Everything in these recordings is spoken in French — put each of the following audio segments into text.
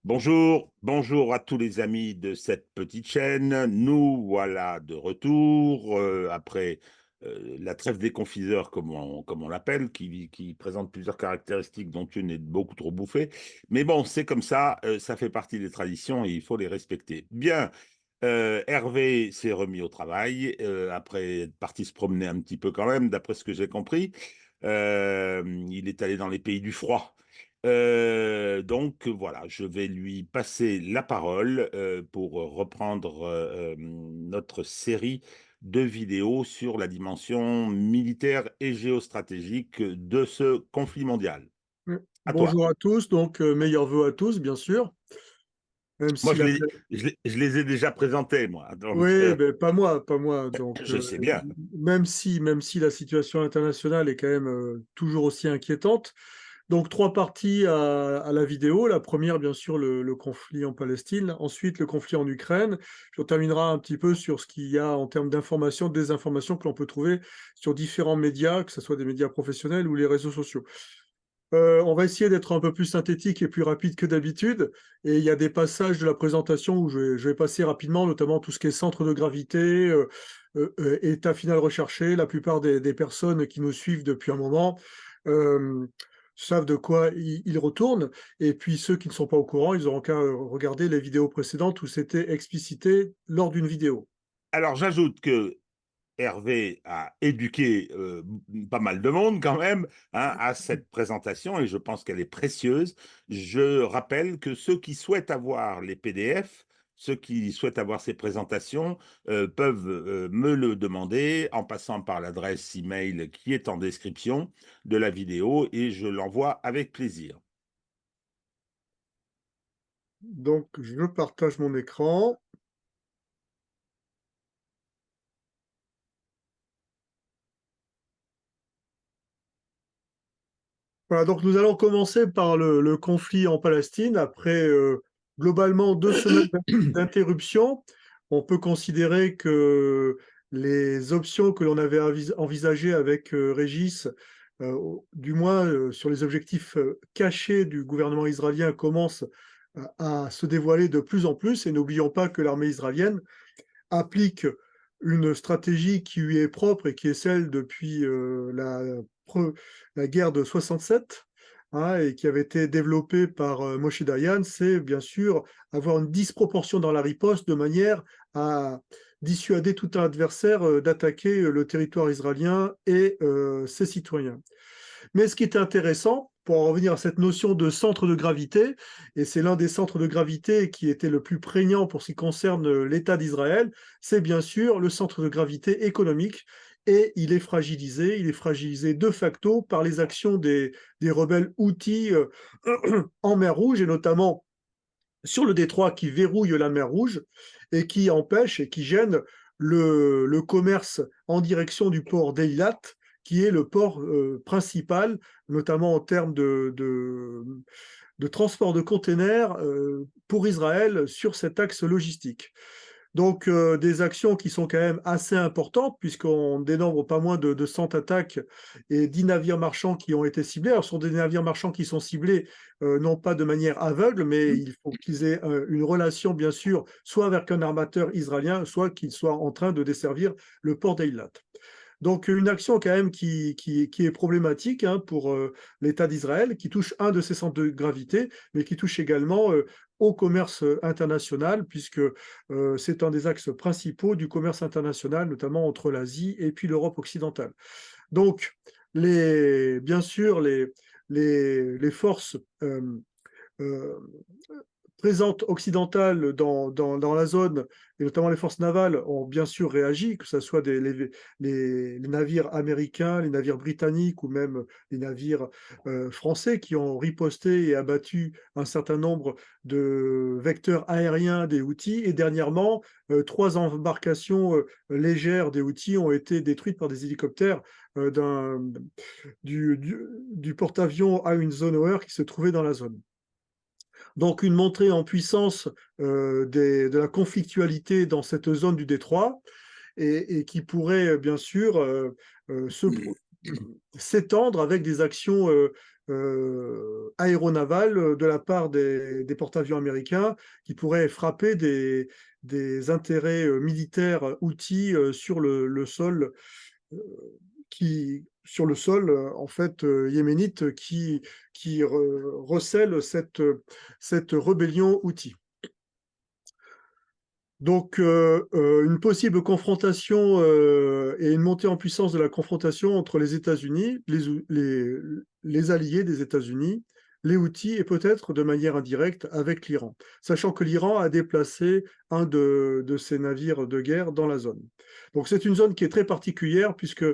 Bonjour, bonjour à tous les amis de cette petite chaîne. Nous voilà de retour après la trêve des confiseurs, comme on l'appelle, qui présente plusieurs caractéristiques dont une est beaucoup trop bouffée. Mais bon, c'est comme ça fait partie des traditions et il faut les respecter. Bien, Hervé s'est remis au travail après être parti se promener un petit peu quand même, d'après ce que j'ai compris. Il est allé dans les pays du froid. Donc voilà, je vais lui passer la parole pour reprendre notre série de vidéos sur la dimension militaire et géostratégique de ce conflit mondial. À toi. Bonjour à tous, donc meilleurs vœux à tous, bien sûr, même Moi, si la... je les ai déjà présentés, moi. Donc, Oui, ben, pas moi, pas moi. Donc, je sais bien. même si la situation internationale est quand même toujours aussi inquiétante. Donc, trois parties à la vidéo. La première, bien sûr, le conflit en Palestine. Ensuite, le conflit en Ukraine. On terminera un petit peu sur ce qu'il y a en termes d'informations, des informations que l'on peut trouver sur différents médias, que ce soit des médias professionnels ou les réseaux sociaux. On va essayer d'être un peu plus synthétique et plus rapide que d'habitude. Et il y a des passages de la présentation où je vais passer rapidement, notamment tout ce qui est centre de gravité, état final recherché. La plupart des personnes qui nous suivent depuis un moment euh, savent de quoi ils retournent. Et puis ceux qui ne sont pas au courant, ils auront qu'à regarder les vidéos précédentes où c'était explicité lors d'une vidéo. Alors, j'ajoute que Hervé a éduqué pas mal de monde quand même hein, à cette présentation et je pense qu'elle est précieuse. Je rappelle que ceux qui souhaitent avoir les PDF, ceux qui souhaitent avoir ces présentations, peuvent me le demander en passant par l'adresse email qui est en description de la vidéo et je l'envoie avec plaisir. Donc, je partage mon écran. Voilà, donc nous allons commencer par le conflit en Palestine. Après globalement 2 semaines d'interruption, on peut considérer que les options que l'on avait envisagées avec Régis, du moins sur les objectifs cachés du gouvernement israélien, commencent à se dévoiler de plus en plus. Et n'oublions pas que l'armée israélienne applique une stratégie qui lui est propre et qui est celle depuis la guerre de 67, hein, et qui avait été développée par Moshe Dayan, c'est bien sûr avoir une disproportion dans la riposte de manière à dissuader tout un adversaire d'attaquer le territoire israélien et ses citoyens. Mais ce qui est intéressant, pour en revenir à cette notion de centre de gravité, et c'est l'un des centres de gravité qui était le plus prégnant pour ce qui concerne l'État d'Israël, c'est bien sûr le centre de gravité économique. Et il est fragilisé de facto par les actions des rebelles Houthis en mer Rouge, et notamment sur le détroit qui verrouille la mer Rouge et qui empêche et qui gêne le commerce en direction du port d'Eilat, qui est le port principal, notamment en termes de transport de containers pour Israël sur cet axe logistique. Donc, des actions qui sont quand même assez importantes, puisqu'on dénombre pas moins de 100 attaques et 10 navires marchands qui ont été ciblés. Alors, ce sont des navires marchands qui sont ciblés, non pas de manière aveugle, mais il faut qu'ils aient une relation, bien sûr, soit avec un armateur israélien, soit qu'ils soient en train de desservir le port d'Eilat. Donc une action quand même qui est problématique hein, pour l'État d'Israël, qui touche un de ses centres de gravité, mais qui touche également au commerce international, puisque c'est un des axes principaux du commerce international, notamment entre l'Asie et puis l'Europe occidentale. Donc, bien sûr, les forces euh, présentes occidentales dans la zone, et notamment les forces navales, ont bien sûr réagi, que ce soit les navires américains, les navires britanniques ou même les navires français qui ont riposté et abattu un certain nombre de vecteurs aériens des Houthis. Et dernièrement, 3 embarcations légères des Houthis ont été détruites par des hélicoptères euh, d'un- du porte-avions Eisenhower qui se trouvait dans la zone. Donc une montée en puissance de la conflictualité dans cette zone du détroit et qui pourrait bien sûr se s'étendre avec des actions aéronavales de la part des porte-avions américains qui pourraient frapper des intérêts militaires outils sur le sol sur le sol, en fait, yéménite qui recèle cette rébellion houthi. Donc, une possible confrontation et une montée en puissance de la confrontation entre les États-Unis, les alliés des États-Unis, les Houthis et peut-être de manière indirecte avec l'Iran, sachant que l'Iran a déplacé un de ses navires de guerre dans la zone. Donc c'est une zone qui est très particulière puisque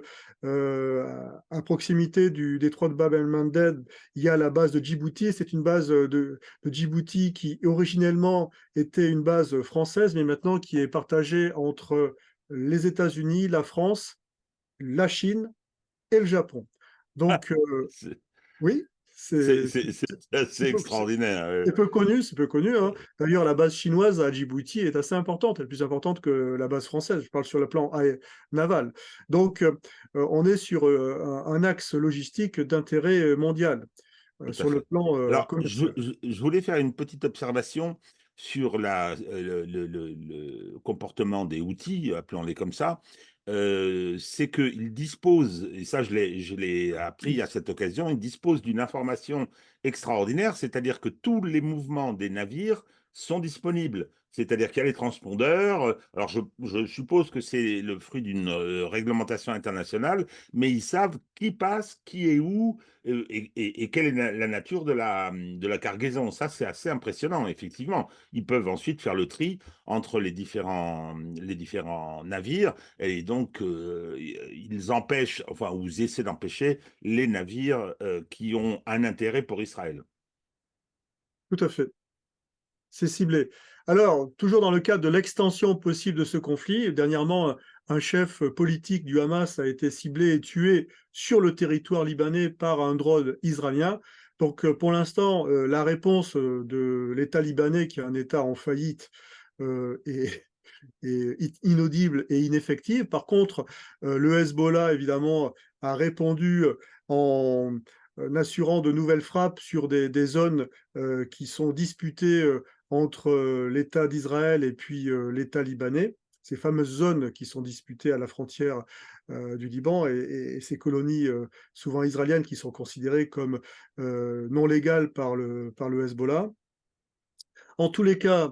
à proximité du détroit de Bab el-Mandeb, il y a la base de Djibouti. C'est une base de Djibouti qui originellement était une base française, mais maintenant qui est partagée entre les États-Unis, la France, la Chine et le Japon. Donc, C'est oui, c'est assez extraordinaire. c'est peu connu, hein. D'ailleurs, la base chinoise à Djibouti est assez importante, elle est plus importante que la base française. Je parle sur le plan naval. Donc, on est sur un axe logistique d'intérêt mondial, Tout à sur le fait. plan Alors, commercial. je voulais faire une petite observation sur le comportement des outils, appelons-les comme ça. C'est qu'ils disposent, et ça je l'ai appris à cette occasion, ils disposent d'une information extraordinaire, c'est-à-dire que tous les mouvements des navires sont disponibles. C'est-à-dire qu'il y a les transpondeurs. Alors, je suppose que c'est le fruit d'une réglementation internationale, mais ils savent qui passe, qui est où, et quelle est la nature de la cargaison. Ça, c'est assez impressionnant, effectivement. Ils peuvent ensuite faire le tri entre les différents navires, et donc ils empêchent, enfin, ou ils essaient d'empêcher les navires qui ont un intérêt pour Israël. Tout à fait. C'est ciblé. Alors, toujours dans le cadre de l'extension possible de ce conflit, dernièrement, un chef politique du Hamas a été ciblé et tué sur le territoire libanais par un drone israélien. Donc, pour l'instant, la réponse de l'État libanais, qui est un État en faillite, est, est inaudible et ineffective. Par contre, le Hezbollah, évidemment, a répondu en assurant de nouvelles frappes sur des zones qui sont disputées entre l'État d'Israël et puis l'État libanais. Ces fameuses zones qui sont disputées à la frontière du Liban et ces colonies souvent israéliennes qui sont considérées comme non légales par le Hezbollah. En tous les cas,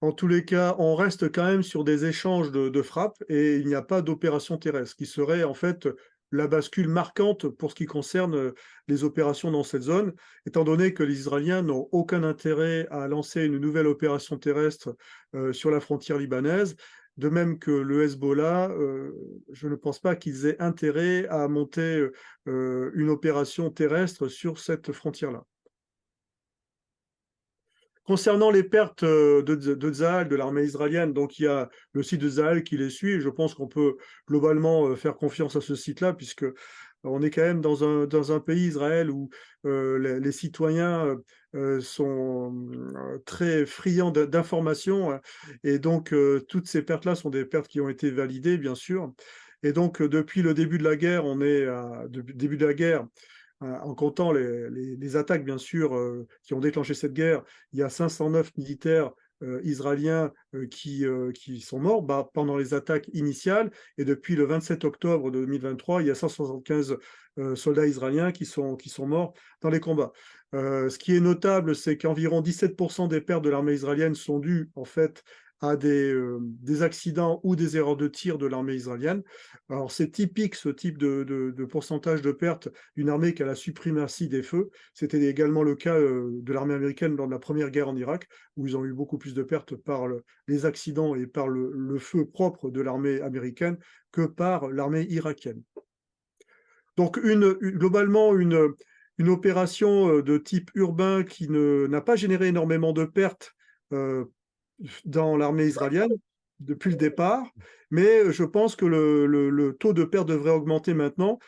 on reste quand même sur des échanges de frappes et il n'y a pas d'opération terrestre, qui serait en fait la bascule marquante pour ce qui concerne les opérations dans cette zone, étant donné que les Israéliens n'ont aucun intérêt à lancer une nouvelle opération terrestre sur la frontière libanaise. De même que le Hezbollah, je ne pense pas qu'ils aient intérêt à monter une opération terrestre sur cette frontière-là. Concernant les pertes de Tsahal, de l'armée israélienne, donc il y a le site de Tsahal qui les suit, et je pense qu'on peut globalement faire confiance à ce site-là, puisque on est quand même dans un pays, Israël, où les citoyens sont très friands d'informations, hein, et donc toutes ces pertes-là sont des pertes qui ont été validées, bien sûr. Et donc, depuis le début de la guerre, début de la guerre, en comptant les attaques, bien sûr, qui ont déclenché cette guerre, il y a 509 militaires israéliens qui sont morts pendant les attaques initiales. Et depuis le 27 octobre 2023, il y a 175 soldats israéliens qui sont morts dans les combats. Ce qui est notable, c'est qu'environ 17% des pertes de l'armée israélienne sont dues, en fait, à des accidents ou des erreurs de tir de l'armée israélienne. Alors, c'est typique, ce type de pourcentage de pertes d'une armée qui a la suprématie des feux. C'était également le cas de l'armée américaine lors de la première guerre en Irak, où ils ont eu beaucoup plus de pertes par les accidents et par le feu propre de l'armée américaine que par l'armée irakienne. Donc, globalement, une opération de type urbain qui n'a pas généré énormément de pertes euh, dans l'armée israélienne depuis le départ, mais je pense que le taux de perte devrait augmenter maintenant.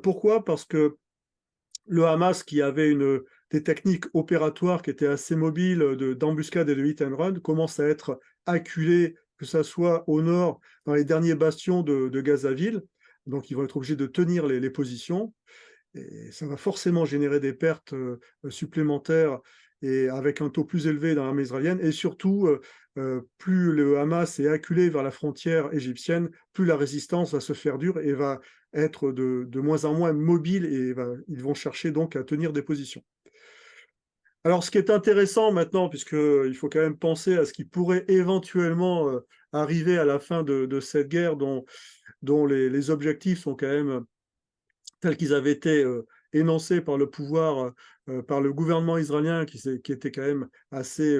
Pourquoi? Parce que le Hamas, qui avait des techniques opératoires qui étaient assez mobiles d'embuscade et de hit and run, commence à être acculé, que ce soit au nord, dans les derniers bastions de Gazaville, donc ils vont être obligés de tenir les positions. Et ça va forcément générer des pertes, supplémentaires et avec un taux plus élevé dans l'armée israélienne et surtout, plus le Hamas est acculé vers la frontière égyptienne, plus la résistance va se faire dure et va être de moins en moins mobile et ils vont chercher donc à tenir des positions. Alors ce qui est intéressant maintenant, puisqu'il faut quand même penser à ce qui pourrait éventuellement, arriver à la fin de cette guerre dont les objectifs sont quand même tels qu'ils avaient été, énoncés par le pouvoir, par le gouvernement israélien qui était quand même assez,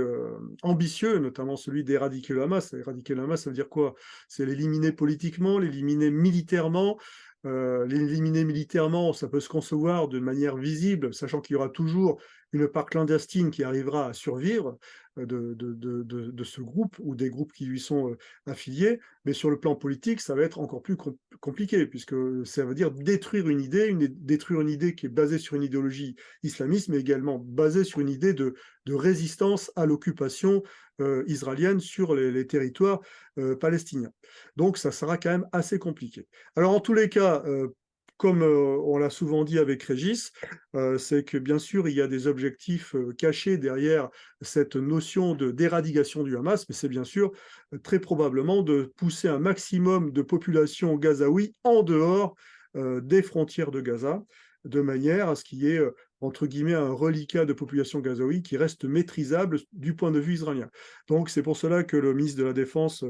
ambitieux, notamment celui d'éradiquer le Hamas. Éradiquer le Hamas, ça veut dire quoi? C'est l'éliminer politiquement, l'éliminer militairement. L'éliminer militairement, ça peut se concevoir de manière visible, sachant qu'il y aura toujours une part clandestine qui arrivera à survivre, de ce groupe ou des groupes qui lui sont, affiliés. Mais sur le plan politique, ça va être encore plus compliqué, puisque ça veut dire détruire une idée qui est basée sur une idéologie islamiste, mais également basée sur une idée de résistance à l'occupation israélienne sur les territoires palestiniens. Donc ça sera quand même assez compliqué. Alors en tous les cas, comme on l'a souvent dit avec Régis, c'est que bien sûr il y a des objectifs cachés derrière cette notion d'éradication du Hamas, mais c'est bien sûr très probablement de pousser un maximum de population gazaoui en dehors des frontières de Gaza, de manière à ce qu'il y ait, entre guillemets, un reliquat de population gazaoui qui reste maîtrisable du point de vue israélien. Donc c'est pour cela que le ministre de la Défense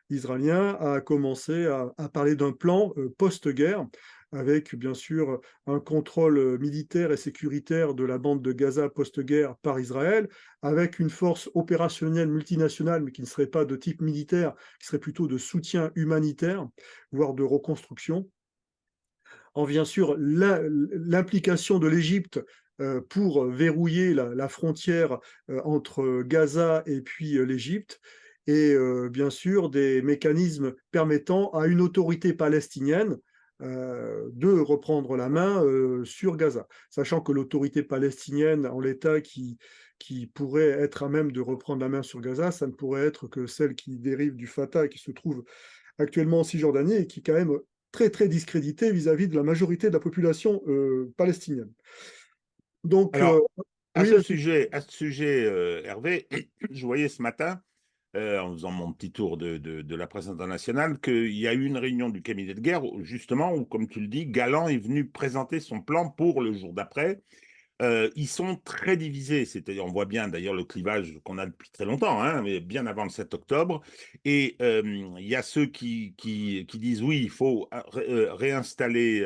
israélien a commencé à parler d'un plan post-guerre, avec bien sûr un contrôle militaire et sécuritaire de la bande de Gaza post-guerre par Israël, avec une force opérationnelle multinationale, mais qui ne serait pas de type militaire, qui serait plutôt de soutien humanitaire, voire de reconstruction, en bien sûr l'implication de l'Égypte pour verrouiller la frontière entre Gaza et puis l'Égypte, et bien sûr des mécanismes permettant à une autorité palestinienne de reprendre la main sur Gaza. Sachant que l'autorité palestinienne, en l'état qui pourrait être à même de reprendre la main sur Gaza, ça ne pourrait être que celle qui dérive du Fatah, qui se trouve actuellement en Cisjordanie et qui est quand même très très discrédité vis-à-vis de la majorité de la population palestinienne. Donc, Alors, oui, à ce sujet Hervé, je voyais ce matin, en faisant mon petit tour de la presse internationale, qu'il y a eu une réunion du cabinet de guerre, justement, où, comme tu le dis, Galland est venu présenter son plan pour le jour d'après. Ils sont très divisés, c'est-à-dire on voit bien d'ailleurs le clivage qu'on a depuis très longtemps, hein, mais bien avant le 7 octobre. Et il y a ceux qui disent oui, il faut réinstaller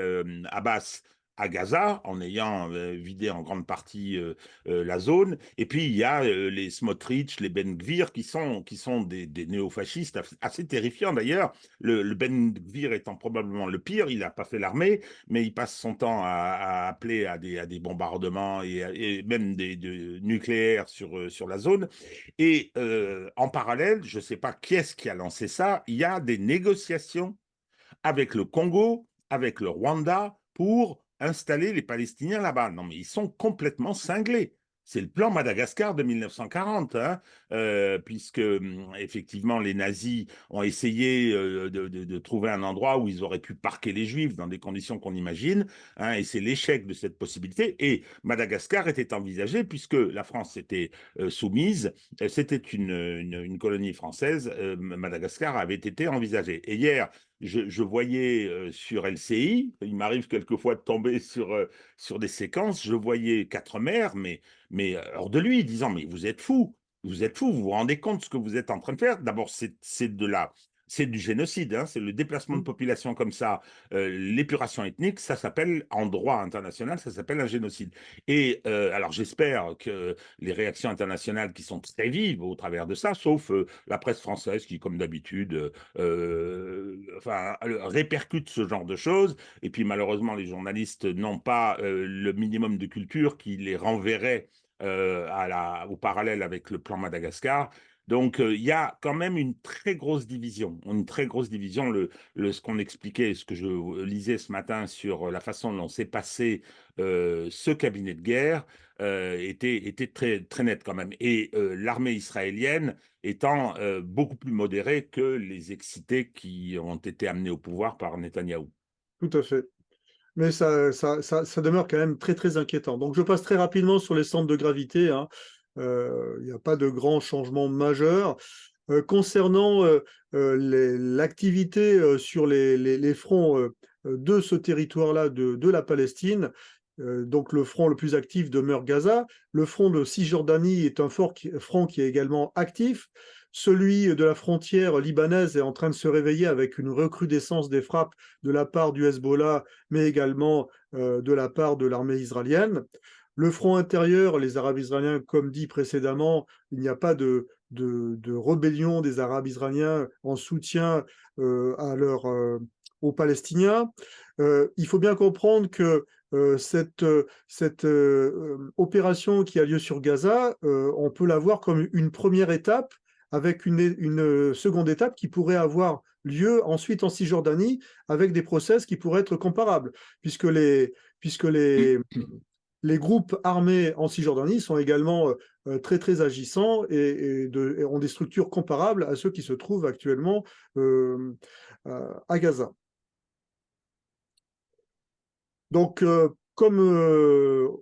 Abbas à Gaza en ayant vidé en grande partie la zone. Et puis il y a les Smotrich, les Ben Gvir qui sont des néofascistes assez terrifiants d'ailleurs. Le Ben Gvir étant probablement le pire, il n'a pas fait l'armée, mais il passe son temps à appeler à des bombardements et même nucléaires sur la zone. Et en parallèle, je ne sais pas qui est-ce qui a lancé ça, il y a des négociations avec le Congo, avec le Rwanda, pour installer les Palestiniens là-bas. Non, mais ils sont complètement cinglés. C'est le plan Madagascar de 1940, hein, puisque effectivement les nazis ont essayé de trouver un endroit où ils auraient pu parquer les Juifs dans des conditions qu'on imagine, hein, et c'est l'échec de cette possibilité. Et Madagascar était envisagé puisque la France était soumise, c'était une colonie française. Madagascar avait été envisagé. Et hier, je voyais sur LCI, il m'arrive quelquefois de tomber sur des séquences, je voyais quatre mères, mais hors de lui, disant, mais vous êtes fou, vous vous rendez compte de ce que vous êtes en train de faire? D'abord, c'est du génocide, hein, c'est le déplacement de population comme ça, l'épuration ethnique, ça s'appelle, en droit international, ça s'appelle un génocide. Et alors j'espère que les réactions internationales qui sont très vives au travers de ça, sauf la presse française qui, comme d'habitude, enfin, répercute ce genre de choses. Et puis malheureusement, les journalistes n'ont pas le minimum de culture qui les renverrait au parallèle avec le plan Madagascar. Donc, il y a quand même une très grosse division, ce qu'on expliquait, ce que je lisais ce matin sur la façon dont s'est passé ce cabinet de guerre était très, très net quand même. Et l'armée israélienne étant beaucoup plus modérée que les excités qui ont été amenés au pouvoir par Netanyahou. tout à fait. Mais ça demeure quand même très, très inquiétant. Donc, je passe très rapidement sur les centres de gravité, hein. Il n'y a pas de grands changements majeurs. Concernant l'activité sur les fronts de ce territoire-là, de la Palestine, donc le front le plus actif demeure Gaza. Le front de Cisjordanie est un front qui est également actif. Celui de la frontière libanaise est en train de se réveiller avec une recrudescence des frappes de la part du Hezbollah, mais également de la part de l'armée israélienne. Le front intérieur, les Arabes israéliens, comme dit précédemment, il n'y a pas de rébellion des Arabes israéliens en soutien aux Palestiniens. Il faut bien comprendre que cette opération qui a lieu sur Gaza, on peut la voir comme une première étape avec une seconde étape qui pourrait avoir lieu ensuite en Cisjordanie avec des process qui pourraient être comparables, puisque les groupes armés en Cisjordanie sont également très très agissants et ont des structures comparables à ceux qui se trouvent actuellement euh, à Gaza. Donc, comme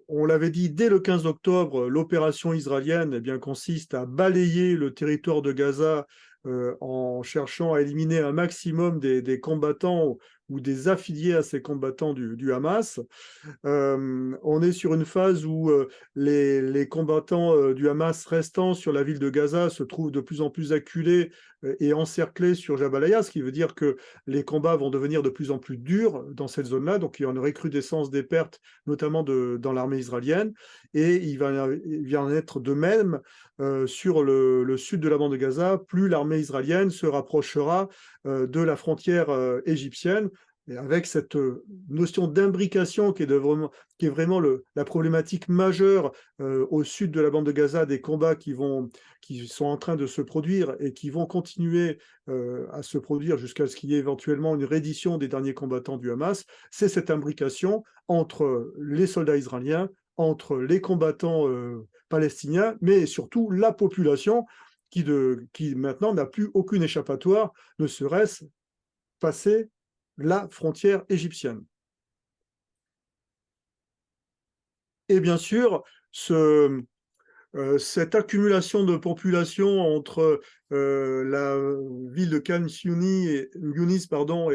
on l'avait dit dès le 15 octobre, l'opération israélienne eh bien, consiste à balayer le territoire de Gaza en cherchant à éliminer un maximum des combattants ou des affiliés à ces combattants du Hamas. On est sur une phase où les combattants du Hamas restant sur la ville de Gaza se trouvent de plus en plus acculés et encerclés sur Jabalia, ce qui veut dire que les combats vont devenir de plus en plus durs dans cette zone-là. Donc il y a une recrudescence des pertes, notamment dans l'armée israélienne. Et il va en être de même sur le sud de la bande de Gaza. Plus l'armée israélienne se rapprochera de la frontière égyptienne, et avec cette notion d'imbrication qui est vraiment la problématique majeure au sud de la bande de Gaza, des combats qui sont en train de se produire et qui vont continuer à se produire jusqu'à ce qu'il y ait éventuellement une reddition des derniers combattants du Hamas, c'est cette imbrication entre les soldats israéliens, entre les combattants palestiniens, mais surtout la population qui maintenant n'a plus aucune échappatoire, ne serait-ce passer la frontière égyptienne. Et bien sûr, cette accumulation de population entre la ville de Khan Younis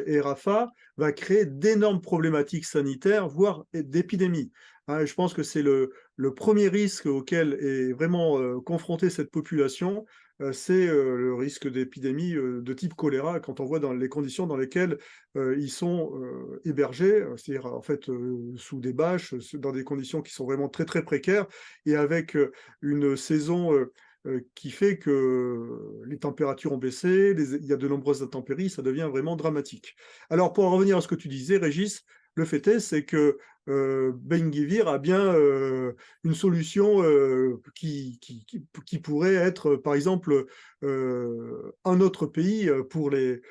et Rafah va créer d'énormes problématiques sanitaires, voire d'épidémies. Hein, je pense que c'est le premier risque auquel est vraiment confrontée cette population, c'est le risque d'épidémie de type choléra, quand on voit dans les conditions dans lesquelles ils sont hébergés, c'est-à-dire en fait sous des bâches, dans des conditions qui sont vraiment très très précaires, et avec une saison qui fait que les températures ont baissé, il y a de nombreuses intempéries, ça devient vraiment dramatique. Alors pour en revenir à ce que tu disais, Régis, le fait est, c'est que Ben Gvir a bien une solution qui pourrait être, par exemple, un autre pays pour les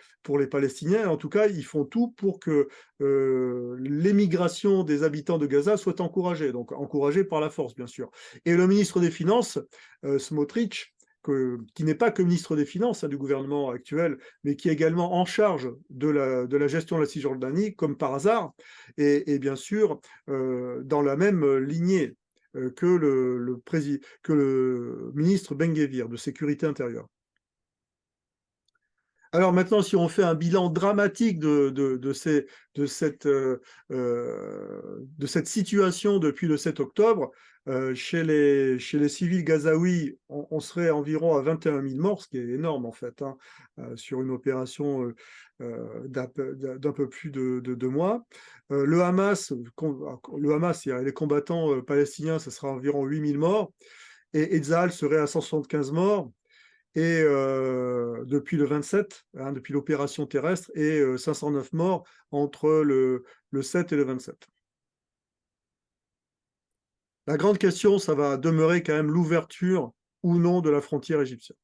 Palestiniens. En tout cas, ils font tout pour que l'émigration des habitants de Gaza soit encouragée, donc encouragée par la force, bien sûr. Et le ministre des Finances, Smotrich, qui n'est pas que ministre des Finances du gouvernement actuel, mais qui est également en charge de la gestion de la Cisjordanie, comme par hasard, et bien sûr, dans la même lignée que le ministre Ben Gvir de Sécurité intérieure. Alors maintenant, si on fait un bilan dramatique de cette situation depuis le 7 octobre, chez les civils gazaouis, on serait environ à 21 000 morts, ce qui est énorme en fait, hein, sur une opération d'un peu plus de 2 mois. Le Hamas, les combattants palestiniens, ce sera environ 8 000 morts, et Tzahal serait à 175 morts. Et depuis le 27, hein, depuis l'opération terrestre, et 509 morts entre le 7 et le 27. La grande question, ça va demeurer quand même l'ouverture ou non de la frontière égyptienne.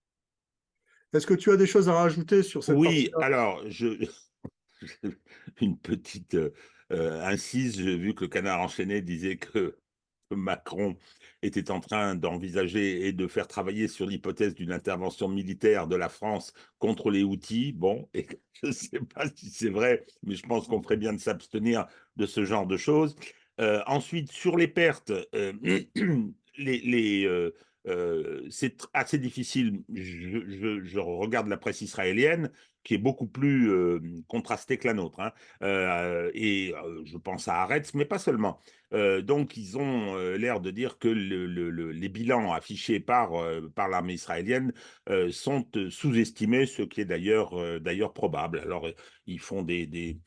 Est-ce que tu as des choses à rajouter sur cette Oui, partie-là? alors, une petite incise, j'ai vu que le Canard enchaîné disait que que Macron était en train d'envisager et de faire travailler sur l'hypothèse d'une intervention militaire de la France contre les Houthis. Bon, et je ne sais pas si c'est vrai, mais je pense qu'on ferait bien de s'abstenir de ce genre de choses. Ensuite, sur les pertes, les, c'est assez difficile. Je regarde la presse israélienne, qui est beaucoup plus contrastée que la nôtre, hein. Je pense à Haaretz, mais pas seulement. Donc, ils ont l'air de dire que les bilans affichés par l'armée israélienne sont sous-estimés, ce qui est d'ailleurs probable. Alors, ils font des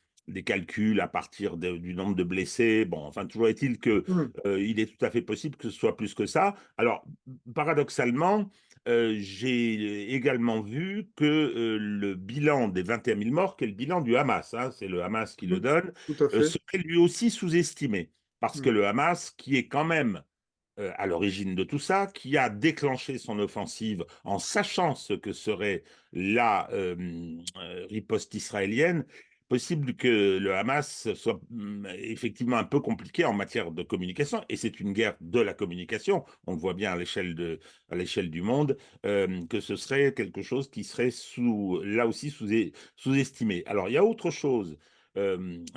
calculs à partir du nombre de blessés. Bon, enfin, toujours est-il que Hmm. il est tout à fait possible que ce soit plus que ça. Alors, paradoxalement, j'ai également vu que le bilan des 21 000 morts, qui est le bilan du Hamas, hein, c'est le Hamas qui le Hmm. donne, Tout à fait. serait lui aussi sous-estimé. Parce que Hmm. le Hamas, qui est quand même à l'origine de tout ça, qui a déclenché son offensive en sachant ce que serait la riposte israélienne, possible que le Hamas soit effectivement un peu compliqué en matière de communication, et c'est une guerre de la communication, on le voit bien à l'échelle du monde, que ce serait quelque chose qui serait là aussi sous-estimé. Alors il y a autre chose,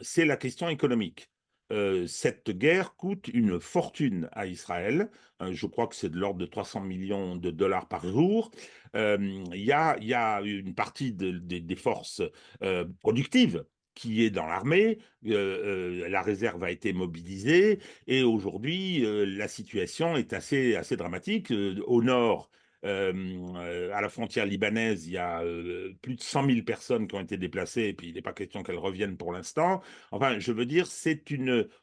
c'est la question économique. Cette guerre coûte une fortune à Israël. Je crois que c'est de l'ordre de 300 millions de dollars par jour. Il y a une partie des forces productives qui est dans l'armée. La réserve a été mobilisée et aujourd'hui, la situation est assez dramatique. Au nord, à la frontière libanaise, il y a plus de 100 000 personnes qui ont été déplacées et puis il n'est pas question qu'elles reviennent pour l'instant. Enfin, je veux dire,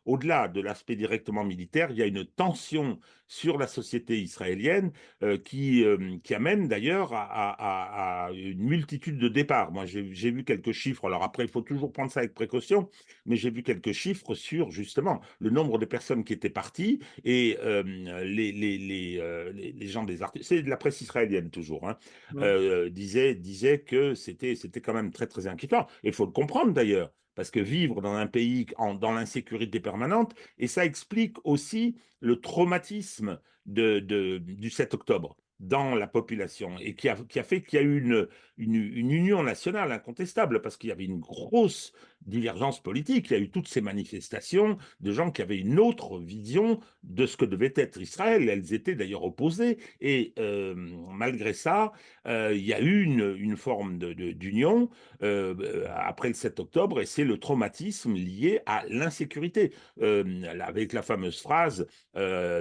au-delà de l'aspect directement militaire, il y a une tension sur la société israélienne qui amène d'ailleurs à une multitude de départs. Moi, j'ai vu quelques chiffres. Alors après, il faut toujours prendre ça avec précaution, mais j'ai vu quelques chiffres sur justement le nombre de personnes qui étaient parties et les gens des artistes, c'est de la presse israélienne toujours, hein, Hmm. disaient que c'était quand même très très inquiétant. Et il faut le comprendre d'ailleurs. Parce que vivre dans un pays dans l'insécurité permanente, et ça explique aussi le traumatisme du 7 octobre dans la population et qui a fait qu'il y a eu une union nationale incontestable parce qu'il y avait une grosse divergence politique. Il y a eu toutes ces manifestations de gens qui avaient une autre vision de ce que devait être Israël. Elles étaient d'ailleurs opposées et malgré ça, il y a eu une forme d'union après le 7 octobre et c'est le traumatisme lié à l'insécurité. Avec la fameuse phrase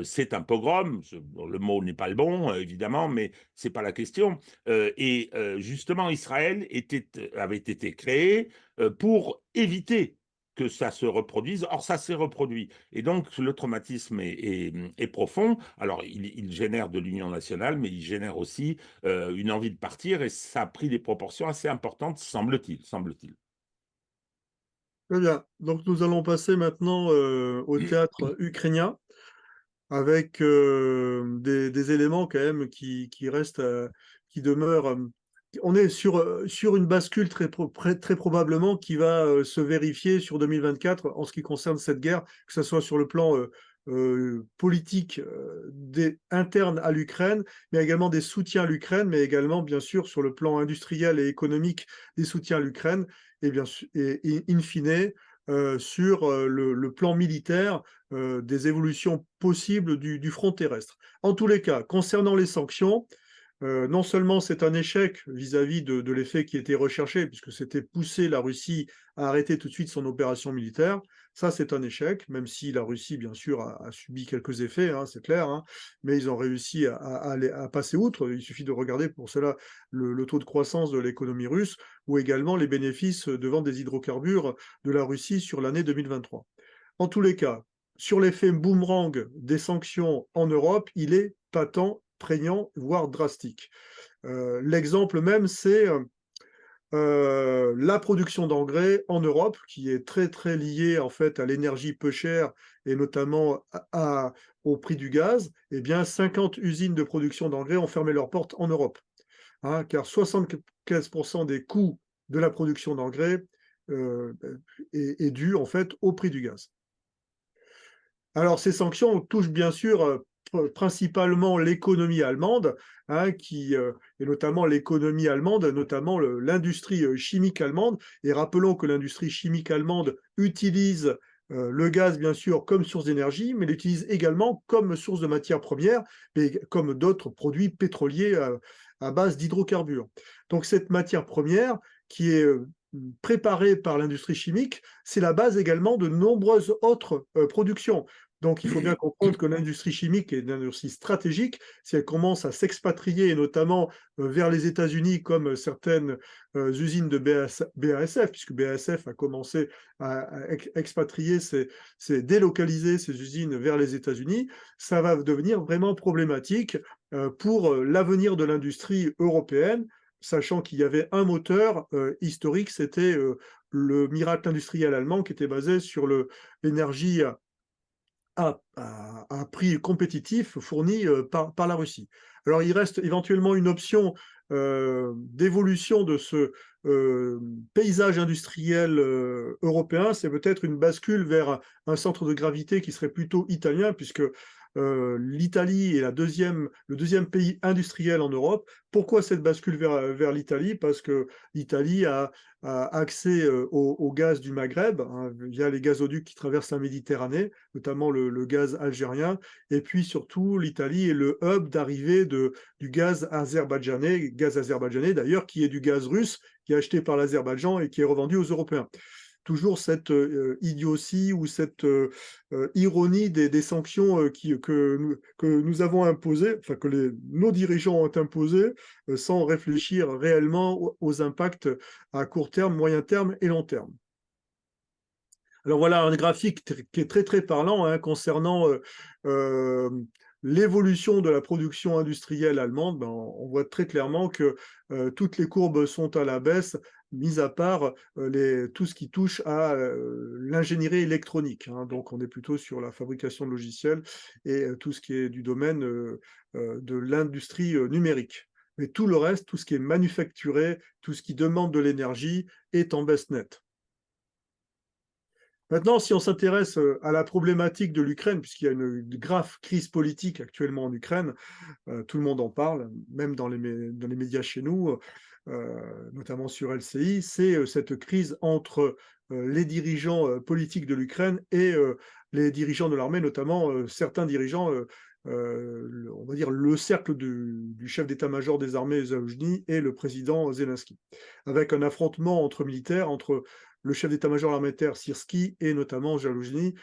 c'est un pogrom. Le mot n'est pas le bon, évidemment, mais c'est pas la question. Justement, Israël avait été créé pour éviter que ça se reproduise. Or, ça s'est reproduit. Et donc, le traumatisme est profond. Alors, il génère de l'union nationale, mais il génère aussi une envie de partir, et ça a pris des proportions assez importantes, semble-t-il. Très bien. Donc nous allons passer maintenant au théâtre ukrainien avec des éléments quand même qui restent, qui demeurent. On est sur une bascule très probablement qui va se vérifier sur 2024 en ce qui concerne cette guerre, que ce soit sur le plan politique interne à l'Ukraine, mais également des soutiens à l'Ukraine, mais également bien sûr sur le plan industriel et économique des soutiens à l'Ukraine, et bien sûr, et in fine sur le plan militaire des évolutions possibles du front terrestre. En tous les cas, concernant les sanctions, non seulement c'est un échec vis-à-vis de l'effet qui était recherché, puisque c'était pousser la Russie à arrêter tout de suite son opération militaire, ça c'est un échec, même si la Russie, bien sûr, a subi quelques effets, hein, c'est clair, hein, mais ils ont réussi à passer outre. Il suffit de regarder pour cela le taux de croissance de l'économie russe, ou également les bénéfices de vente des hydrocarbures de la Russie sur l'année 2023. En tous les cas, sur l'effet boomerang des sanctions en Europe, il est patent, prégnant, voire drastique. L'exemple même, c'est la production d'engrais en Europe, qui est très très liée en fait à l'énergie peu chère et notamment au prix du gaz. Eh bien, 50 usines de production d'engrais ont fermé leurs portes en Europe, hein, car 75% des coûts de la production d'engrais est dû en fait au prix du gaz. Alors, ces sanctions touchent bien sûr principalement l'économie allemande, hein, et notamment l'économie allemande, notamment l'industrie chimique allemande. Et rappelons que l'industrie chimique allemande utilise le gaz, bien sûr, comme source d'énergie, mais l'utilise également comme source de matière première, mais comme d'autres produits pétroliers à base d'hydrocarbures. Donc, cette matière première qui est préparée par l'industrie chimique, c'est la base également de nombreuses autres productions. Donc, il faut bien comprendre que l'industrie chimique est une industrie stratégique. Si elle commence à s'expatrier, et notamment vers les États-Unis, comme certaines usines de BASF, puisque BASF a commencé à expatrier, délocaliser ses usines vers les États-Unis, ça va devenir vraiment problématique pour l'avenir de l'industrie européenne, sachant qu'il y avait un moteur historique, c'était le miracle industriel allemand qui était basé sur l'énergie à un prix compétitif fourni par la Russie. Alors il reste éventuellement une option d'évolution de ce paysage industriel européen, c'est peut-être une bascule vers un centre de gravité qui serait plutôt italien, puisque l'Italie est le deuxième pays industriel en Europe. Pourquoi cette bascule vers l'Italie? Parce que l'Italie a accès au gaz du Maghreb, hein, via les gazoducs qui traversent la Méditerranée, notamment le gaz algérien, et puis surtout l'Italie est le hub d'arrivée du gaz azerbaïdjanais d'ailleurs, qui est du gaz russe, qui est acheté par l'Azerbaïdjan et qui est revendu aux Européens. Toujours cette idiotie ou cette ironie des sanctions que nous avons imposées, enfin que nos dirigeants ont imposées, sans réfléchir réellement aux impacts à court terme, moyen terme et long terme. Alors voilà un graphique qui est très très parlant, hein, concernant euh, l'évolution de la production industrielle allemande. Ben, on voit très clairement que toutes les courbes sont à la baisse, mis à part tout ce qui touche à l'ingénierie électronique, hein. Donc on est plutôt sur la fabrication de logiciels et tout ce qui est du domaine de l'industrie numérique. Mais tout le reste, tout ce qui est manufacturé, tout ce qui demande de l'énergie, est en baisse nette. Maintenant, si on s'intéresse à la problématique de l'Ukraine, puisqu'il y a une grave crise politique actuellement en Ukraine, tout le monde en parle, même dans les médias chez nous, notamment sur LCI, c'est cette crise entre les dirigeants politiques de l'Ukraine et les dirigeants de l'armée, notamment certains dirigeants, on va dire le cercle du chef d'état-major des armées, Zaloujny, et le président Zelensky, avec un affrontement entre militaires, entre le chef d'état-major de l'armée de terre, Syrski, et notamment Zaloujny,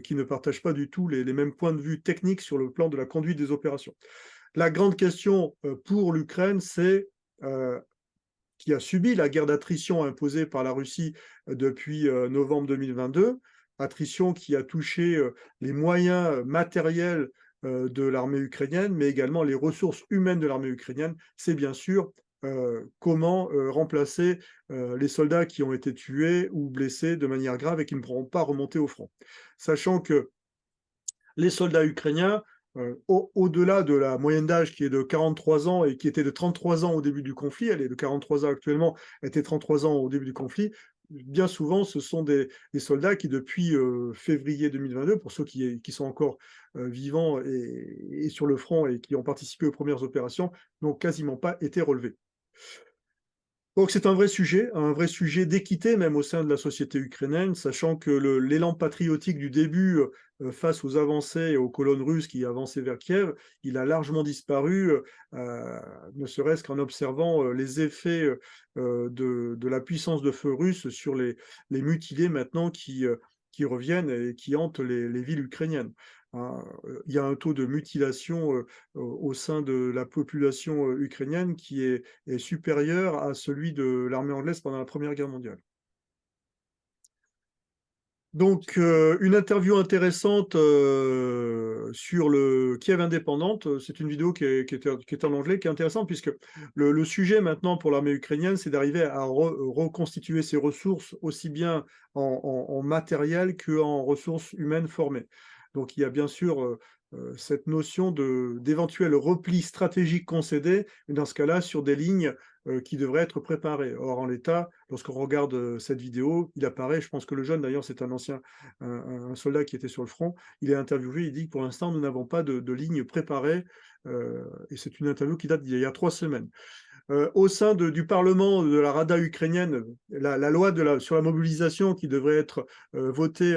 qui ne partagent pas du tout les mêmes points de vue techniques sur le plan de la conduite des opérations. La grande question pour l'Ukraine, c'est qui a subi la guerre d'attrition imposée par la Russie depuis novembre 2022, attrition qui a touché les moyens matériels de l'armée ukrainienne, mais également les ressources humaines de l'armée ukrainienne. C'est bien sûr comment remplacer les soldats qui ont été tués ou blessés de manière grave et qui ne pourront pas remonter au front. Sachant que les soldats ukrainiens, au-delà de la moyenne d'âge qui est de 43 ans et qui était de 33 ans au début du conflit, elle est de 43 ans actuellement, elle était 33 ans au début du conflit, bien souvent ce sont des soldats qui depuis février 2022, pour ceux qui sont encore vivants et sur le front et qui ont participé aux premières opérations, n'ont quasiment pas été relevés. Donc c'est un vrai sujet d'équité même au sein de la société ukrainienne, sachant que l'élan patriotique du début face aux avancées et aux colonnes russes qui avançaient vers Kiev, il a largement disparu, ne serait-ce qu'en observant les effets de la puissance de feu russe sur les mutilés maintenant qui reviennent et qui hantent les villes ukrainiennes, hein. Il y a un taux de mutilation au sein de la population ukrainienne qui est supérieur à celui de l'armée anglaise pendant la Première Guerre mondiale. Donc, une interview intéressante sur le Kiev indépendante. C'est une vidéo qui est en anglais, qui est intéressante, puisque le sujet maintenant pour l'armée ukrainienne, c'est d'arriver à reconstituer ses ressources aussi bien en matériel qu'en ressources humaines formées. Donc, il y a bien sûr cette notion d'éventuel repli stratégique concédé, mais dans ce cas-là, sur des lignes qui devraient être préparées. Or, en l'état, lorsqu'on regarde cette vidéo, il apparaît, je pense que le jeune, d'ailleurs, c'est un ancien, un soldat qui était sur le front, il est interviewé, il dit que pour l'instant, nous n'avons pas de ligne préparée, et c'est une interview qui date d'il y a 3 semaines. Au sein du Parlement de la Rada ukrainienne, la loi sur la mobilisation qui devrait être votée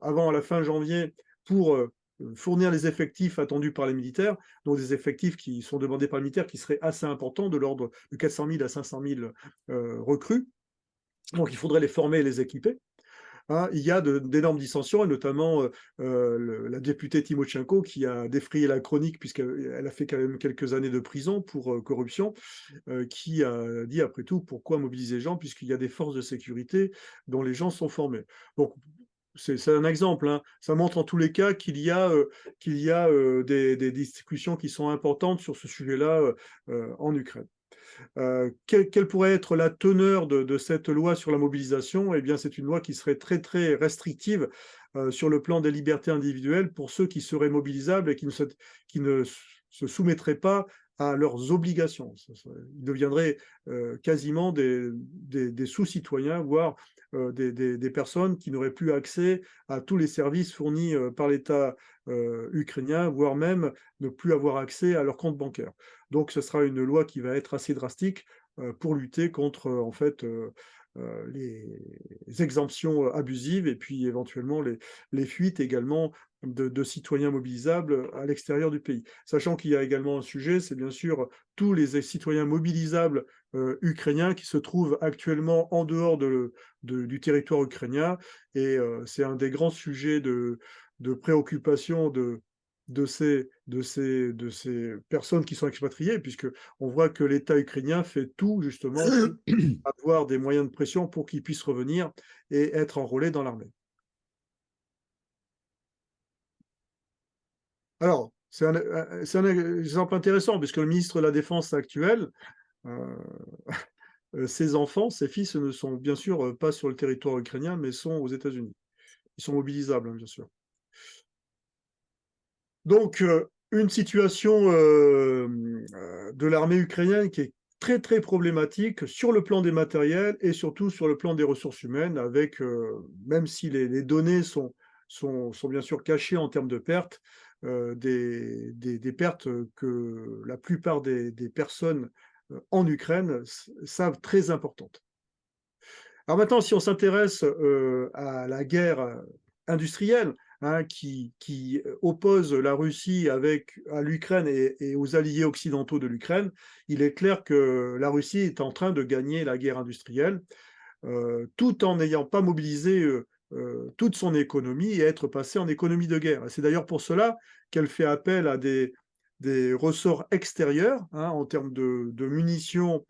avant la fin janvier pour fournir les effectifs attendus par les militaires, donc des effectifs qui sont demandés par les militaires qui seraient assez importants, de l'ordre de 400 000 à 500 000 recrues. Donc il faudrait les former et les équiper. Hein, il y a d'énormes dissensions, et notamment la députée Tymoshenko qui a défrayé la chronique puisqu'elle a fait quand même quelques années de prison pour corruption, qui a dit après tout pourquoi mobiliser les gens puisqu'il y a des forces de sécurité dont les gens sont formés. Donc c'est un exemple, hein. Ça montre en tous les cas qu'il y a des discussions qui sont importantes sur ce sujet-là en Ukraine. Quelle pourrait être la teneur de cette loi sur la mobilisation? Eh bien, c'est une loi qui serait très, très restrictive sur le plan des libertés individuelles pour ceux qui seraient mobilisables et qui ne se soumettraient pas à leurs obligations. Ils deviendraient quasiment des sous-citoyens, voire des personnes qui n'auraient plus accès à tous les services fournis par l'État ukrainien, voire même ne plus avoir accès à leur compte bancaire. Donc, ce sera une loi qui va être assez drastique pour lutter contre, en fait, les exemptions abusives et puis éventuellement les fuites également de citoyens mobilisables à l'extérieur du pays. Sachant qu'il y a également un sujet, c'est bien sûr tous les citoyens mobilisables ukrainiens qui se trouvent actuellement en dehors du territoire ukrainien. Et c'est un des grands sujets de préoccupation de ces personnes qui sont expatriées, puisque on voit que l'État ukrainien fait tout justement pour avoir des moyens de pression pour qu'ils puissent revenir et être enrôlés dans l'armée. Alors, c'est un exemple intéressant, puisque le ministre de la Défense actuel, euh, ses enfants, ses fils ne sont bien sûr pas sur le territoire ukrainien, mais sont aux États-Unis. Ils sont mobilisables, hein, bien sûr. Donc, une situation de l'armée ukrainienne qui est très, très problématique sur le plan des matériels et surtout sur le plan des ressources humaines, avec, même si les données sont bien sûr cachées en termes de pertes, des pertes que la plupart des personnes en Ukraine savent très importantes. Alors maintenant, si on s'intéresse à la guerre industrielle, hein, qui oppose la Russie à l'Ukraine et aux alliés occidentaux de l'Ukraine, il est clair que la Russie est en train de gagner la guerre industrielle, tout en n'ayant pas mobilisé toute son économie et être passée en économie de guerre. C'est d'ailleurs pour cela qu'elle fait appel à des ressorts extérieurs, hein, en termes de munitions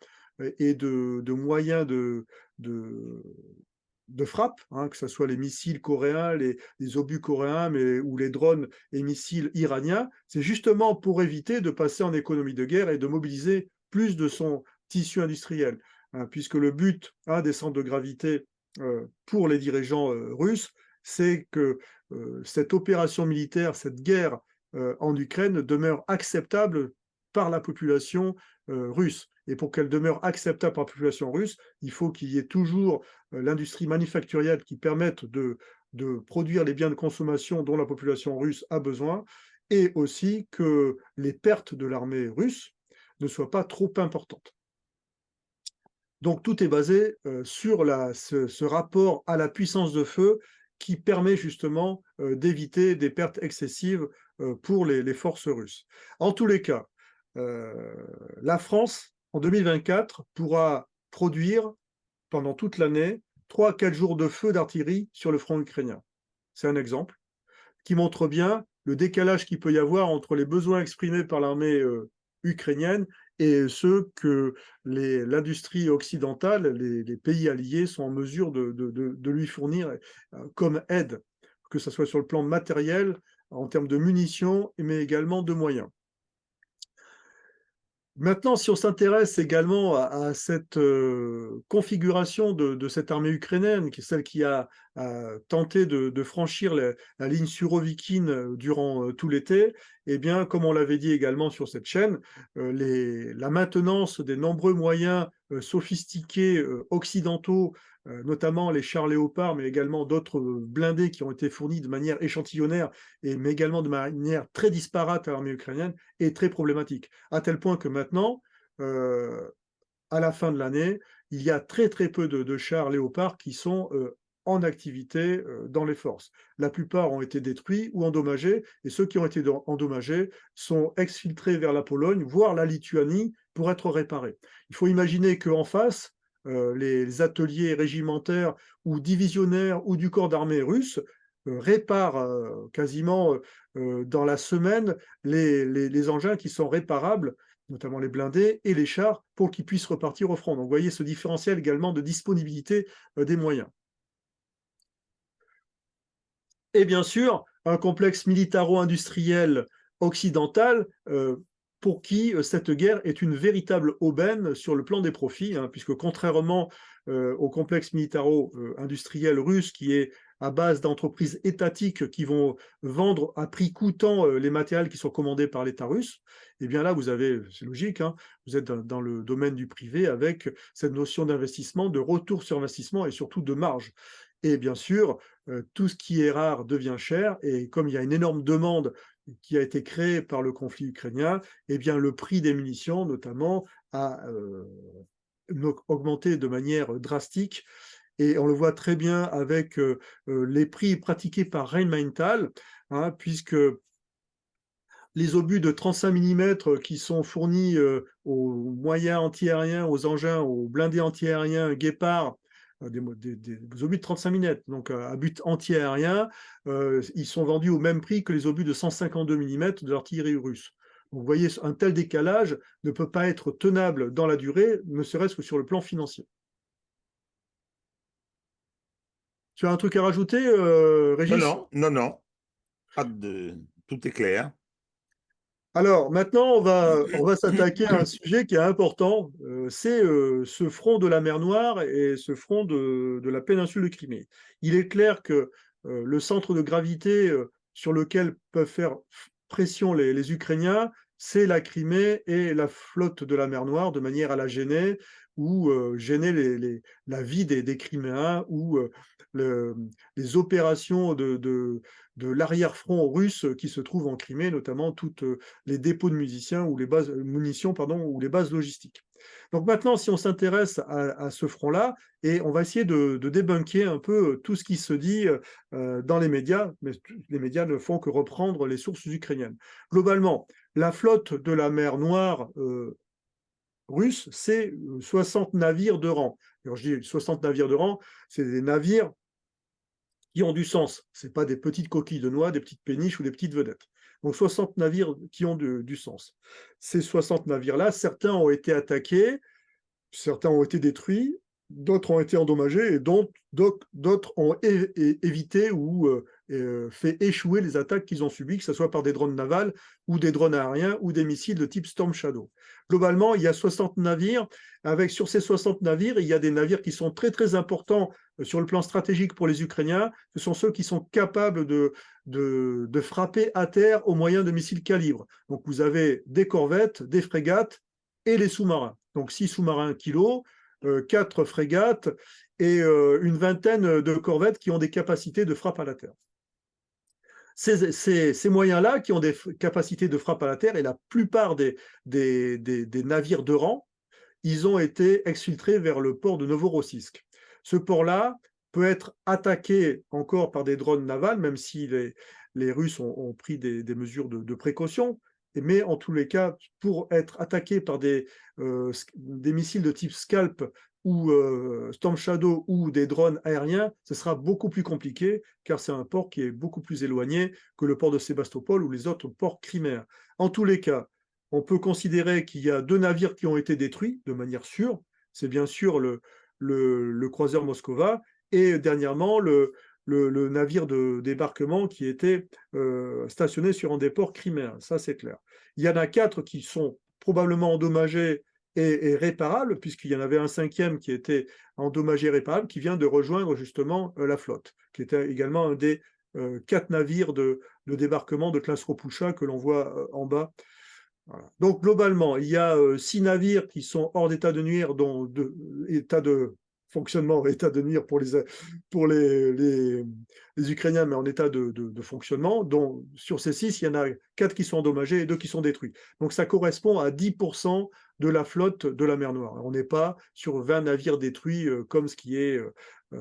et de moyens de, de frappe, hein, que ce soit les missiles coréens, les obus coréens, ou les drones et missiles iraniens. C'est justement pour éviter de passer en économie de guerre et de mobiliser plus de son tissu industriel, hein, puisque le but, un des centres de gravité pour les dirigeants russes, c'est que cette opération militaire, cette guerre en Ukraine demeure acceptable par la population russe. Et pour qu'elle demeure acceptable par la population russe, il faut qu'il y ait toujours l'industrie manufacturière qui permette de produire les biens de consommation dont la population russe a besoin, et aussi que les pertes de l'armée russe ne soient pas trop importantes. Donc tout est basé sur ce rapport à la puissance de feu qui permet justement d'éviter des pertes excessives pour les forces russes. En tous les cas, la France, en 2024, pourra produire pendant toute l'année 3 à 4 jours de feu d'artillerie sur le front ukrainien. C'est un exemple qui montre bien le décalage qu'il peut y avoir entre les besoins exprimés par l'armée ukrainienne et ceux que l'industrie occidentale, les pays alliés, sont en mesure de lui fournir comme aide, que ce soit sur le plan matériel, en termes de munitions, mais également de moyens. Maintenant, si on s'intéresse également à cette configuration de cette armée ukrainienne, qui est celle qui a tenté de franchir la ligne surovikine durant tout l'été, eh bien, comme on l'avait dit également sur cette chaîne, la maintenance des nombreux moyens sophistiqués occidentaux, notamment les chars Léopard, mais également d'autres blindés qui ont été fournis de manière échantillonnaire, mais également de manière très disparate à l'armée ukrainienne, est très problématique. À tel point que maintenant, à la fin de l'année, il y a très très peu de chars Léopard qui sont en activité dans les forces. La plupart ont été détruits ou endommagés, et ceux qui ont été endommagés sont exfiltrés vers la Pologne, voire la Lituanie, pour être réparés. Il faut imaginer qu'en face, les ateliers régimentaires ou divisionnaires ou du corps d'armée russe réparent quasiment dans la semaine les engins qui sont réparables, notamment les blindés et les chars, pour qu'ils puissent repartir au front. Donc vous voyez ce différentiel également de disponibilité des moyens. Et bien sûr, un complexe militaro-industriel occidental pour qui cette guerre est une véritable aubaine sur le plan des profits, hein, puisque contrairement au complexe militaro-industriel russe qui est à base d'entreprises étatiques qui vont vendre à prix coûtant les matériels qui sont commandés par l'État russe, et bien là, vous avez, c'est logique, hein, vous êtes dans le domaine du privé avec cette notion d'investissement, de retour sur investissement et surtout de marge. Et bien sûr, tout ce qui est rare devient cher, et comme il y a une énorme demande qui a été créée par le conflit ukrainien, eh bien le prix des munitions, notamment, a augmenté de manière drastique. Et on le voit très bien avec les prix pratiqués par Rheinmetall, hein, puisque les obus de 35 mm qui sont fournis aux moyens antiaériens, aux engins, aux blindés antiaériens Guépard, des obus de 35 mm, donc à but antiaérien, ils sont vendus au même prix que les obus de 152 mm de l'artillerie russe. Donc, vous voyez, un tel décalage ne peut pas être tenable dans la durée, ne serait-ce que sur le plan financier. Tu as un truc à rajouter, Non, Régis? non, non, non. Pas de... Tout est clair. Alors maintenant, on va s'attaquer à un sujet qui est important, c'est ce front de la mer Noire et ce front de la péninsule de Crimée. Il est clair que le centre de gravité sur lequel peuvent faire pression les Ukrainiens, c'est la Crimée et la flotte de la mer Noire, de manière à la gêner ou gêner la vie des Criméens ou le- les opérations de l'arrière-front russe qui se trouve en Crimée, notamment toutes les dépôts de musiciens ou les bases munitions, pardon, ou les bases logistiques. Donc maintenant, si on s'intéresse à ce front-là, et on va essayer de débunker un peu tout ce qui se dit dans les médias, mais les médias ne font que reprendre les sources ukrainiennes. Globalement, la flotte de la mer Noire russe, c'est 60 navires de rang. Alors je dis 60 navires de rang, c'est des navires qui ont du sens. Ce pas des petites coquilles de noix, des petites péniches ou des petites vedettes. Donc 60 navires qui ont du sens. Ces 60 navires-là, certains ont été attaqués, certains ont été détruits, d'autres ont été endommagés et d'autres ont évité ou fait échouer les attaques qu'ils ont subies, que ce soit par des drones navals ou des drones aériens ou des missiles de type Storm Shadow. Globalement, il y a 60 navires. Sur ces 60 navires, il y a des navires qui sont très très importants sur le plan stratégique pour les Ukrainiens. Ce sont ceux qui sont capables de frapper à terre au moyen de missiles calibre. Donc vous avez des corvettes, des frégates et les sous-marins. Donc 6 sous-marins kilos, 4 frégates et une vingtaine de corvettes qui ont des capacités de frappe à la terre. Ces moyens-là, qui ont des capacités de frappe à la terre, et la plupart des navires de rang, ils ont été exfiltrés vers le port de Novorossiysk. Ce port-là peut être attaqué encore par des drones navals, même si les Russes ont pris des mesures de précaution. Mais en tous les cas, pour être attaqué par des missiles de type Scalp ou Storm Shadow ou des drones aériens, ce sera beaucoup plus compliqué, car c'est un port qui est beaucoup plus éloigné que le port de Sébastopol ou les autres ports criméens. En tous les cas, on peut considérer qu'il y a 2 navires qui ont été détruits de manière sûre. C'est bien sûr le croiseur Moskova et dernièrement le navire de débarquement qui était stationné sur un des ports criméens. Ça, c'est clair. Il y en a 4 qui sont probablement endommagé et réparable, puisqu'il y en avait un cinquième qui était endommagé et réparable, qui vient de rejoindre justement la flotte, qui était également un des 4 navires de débarquement de classe Ropoucha que l'on voit en bas. Voilà. Donc globalement, il y a 6 navires qui sont hors d'état de nuire, dont état de fonctionnement, état de nuire pour les Ukrainiens, mais en état de fonctionnement. Donc sur ces 6, il y en a 4 qui sont endommagés et 2 qui sont détruits. Donc ça correspond à 10% de la flotte de la mer Noire. On n'est pas sur 20 navires détruits comme ce qui est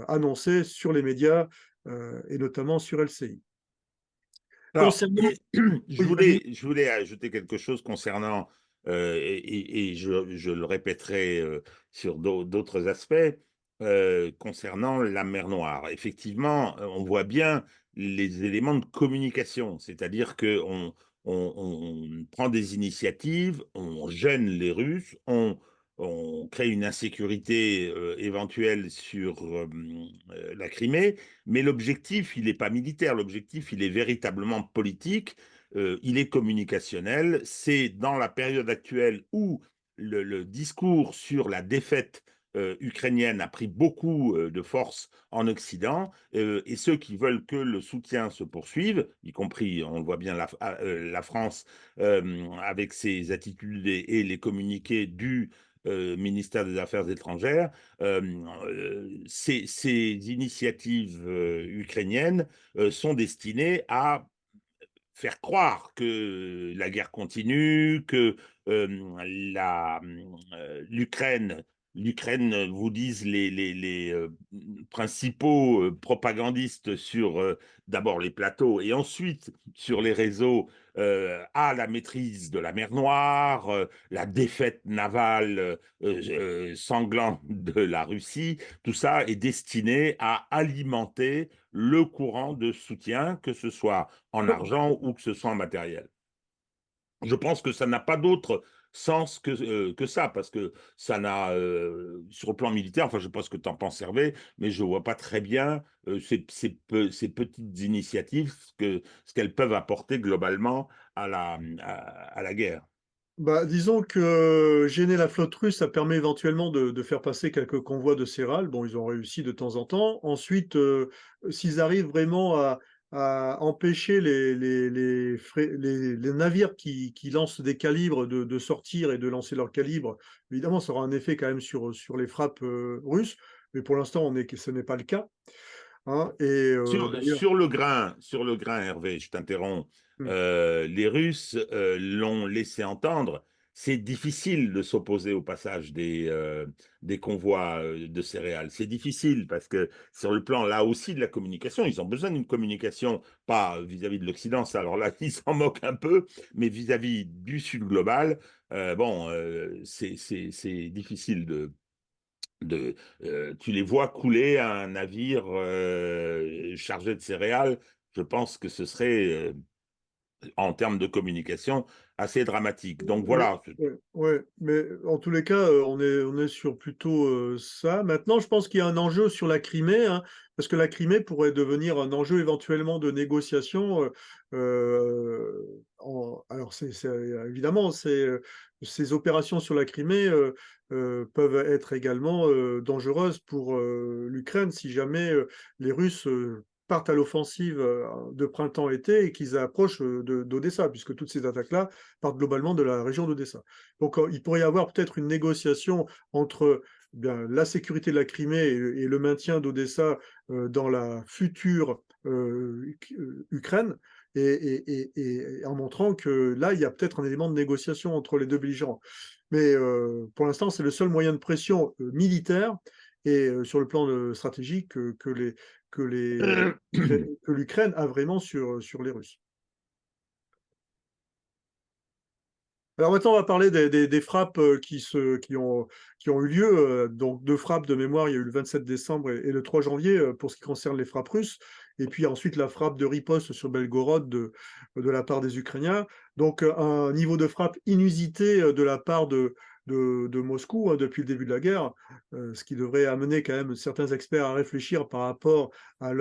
annoncé sur les médias et notamment sur LCI. Alors, Concernant... je Oui, vas-y. voulais, je voulais ajouter quelque chose concernant, et je le répéterai sur d'autres aspects, concernant la mer Noire. Effectivement, on voit bien les éléments de communication, c'est-à-dire qu'on on prend des initiatives, on gêne les Russes, on crée une insécurité éventuelle sur la Crimée, mais l'objectif, il n'est pas militaire, l'objectif, il est véritablement politique, il est communicationnel. C'est dans la période actuelle où le discours sur la défaite ukrainienne a pris beaucoup de force en Occident, et ceux qui veulent que le soutien se poursuive, y compris, on le voit bien, la France, avec ses attitudes et les communiqués du ministère des Affaires étrangères, ces initiatives ukrainiennes sont destinées à faire croire que la guerre continue, que l'Ukraine, l'Ukraine, vous disent les principaux propagandistes sur d'abord les plateaux et ensuite sur les réseaux, a la maîtrise de la mer Noire, la défaite navale sanglante de la Russie. Tout ça est destiné à alimenter le courant de soutien, que ce soit en argent ou que ce soit en matériel. Je pense que ça n'a pas d'autre sens que ça, parce que ça n'a, sur le plan militaire, enfin je ne sais pas ce que tu en penses Hervé, mais je ne vois pas très bien ces petites initiatives, ce qu'elles peuvent apporter globalement à la guerre. Bah, disons que gêner la flotte russe, ça permet éventuellement de faire passer quelques convois de céréales. Bon, ils ont réussi de temps en temps. Ensuite, s'ils arrivent vraiment à empêcher les navires qui lancent des calibres de sortir et de lancer leurs calibres, évidemment, ça aura un effet quand même sur les frappes russes. Mais pour l'instant, ce n'est pas le cas, hein. Et d'ailleurs, Sur le grain, Hervé, je t'interromps. hmm. Les Russes l'ont laissé entendre. C'est difficile de s'opposer au passage des convois de céréales. C'est difficile parce que sur le plan là aussi de la communication, ils ont besoin d'une communication, pas vis-à-vis de l'Occident, ça, alors là, ils s'en moquent un peu, mais vis-à-vis du Sud global, bon, c'est difficile tu les vois couler un navire chargé de céréales. Je pense que ce serait, en termes de communication, assez dramatique. Donc Ouais, voilà. ouais, ouais, mais en tous les cas, on est sur plutôt ça. Maintenant, je pense qu'il y a un enjeu sur la Crimée, hein, parce que la Crimée pourrait devenir un enjeu éventuellement de négociation. Alors, évidemment, ces opérations sur la Crimée peuvent être également dangereuses pour l'Ukraine si jamais les Russes partent à l'offensive de printemps-été et qu'ils approchent d'Odessa, puisque toutes ces attaques-là partent globalement de la région d'Odessa. Donc il pourrait y avoir peut-être une négociation entre bien, la sécurité de la Crimée et le maintien d'Odessa dans la future Ukraine, et en montrant que là, il y a peut-être un élément de négociation entre les deux belligérants. Mais pour l'instant, c'est le seul moyen de pression militaire et sur le plan stratégique que l'Ukraine a vraiment sur les Russes. Alors maintenant, on va parler des frappes qui ont eu lieu. Donc, deux frappes de mémoire, il y a eu le 27 décembre et le 3 janvier pour ce qui concerne les frappes russes. Et puis ensuite, la frappe de riposte sur Belgorod de la part des Ukrainiens. Donc, un niveau de frappe inusité de la part de Moscou hein, depuis le début de la guerre, ce qui devrait amener quand même certains experts à réfléchir par rapport à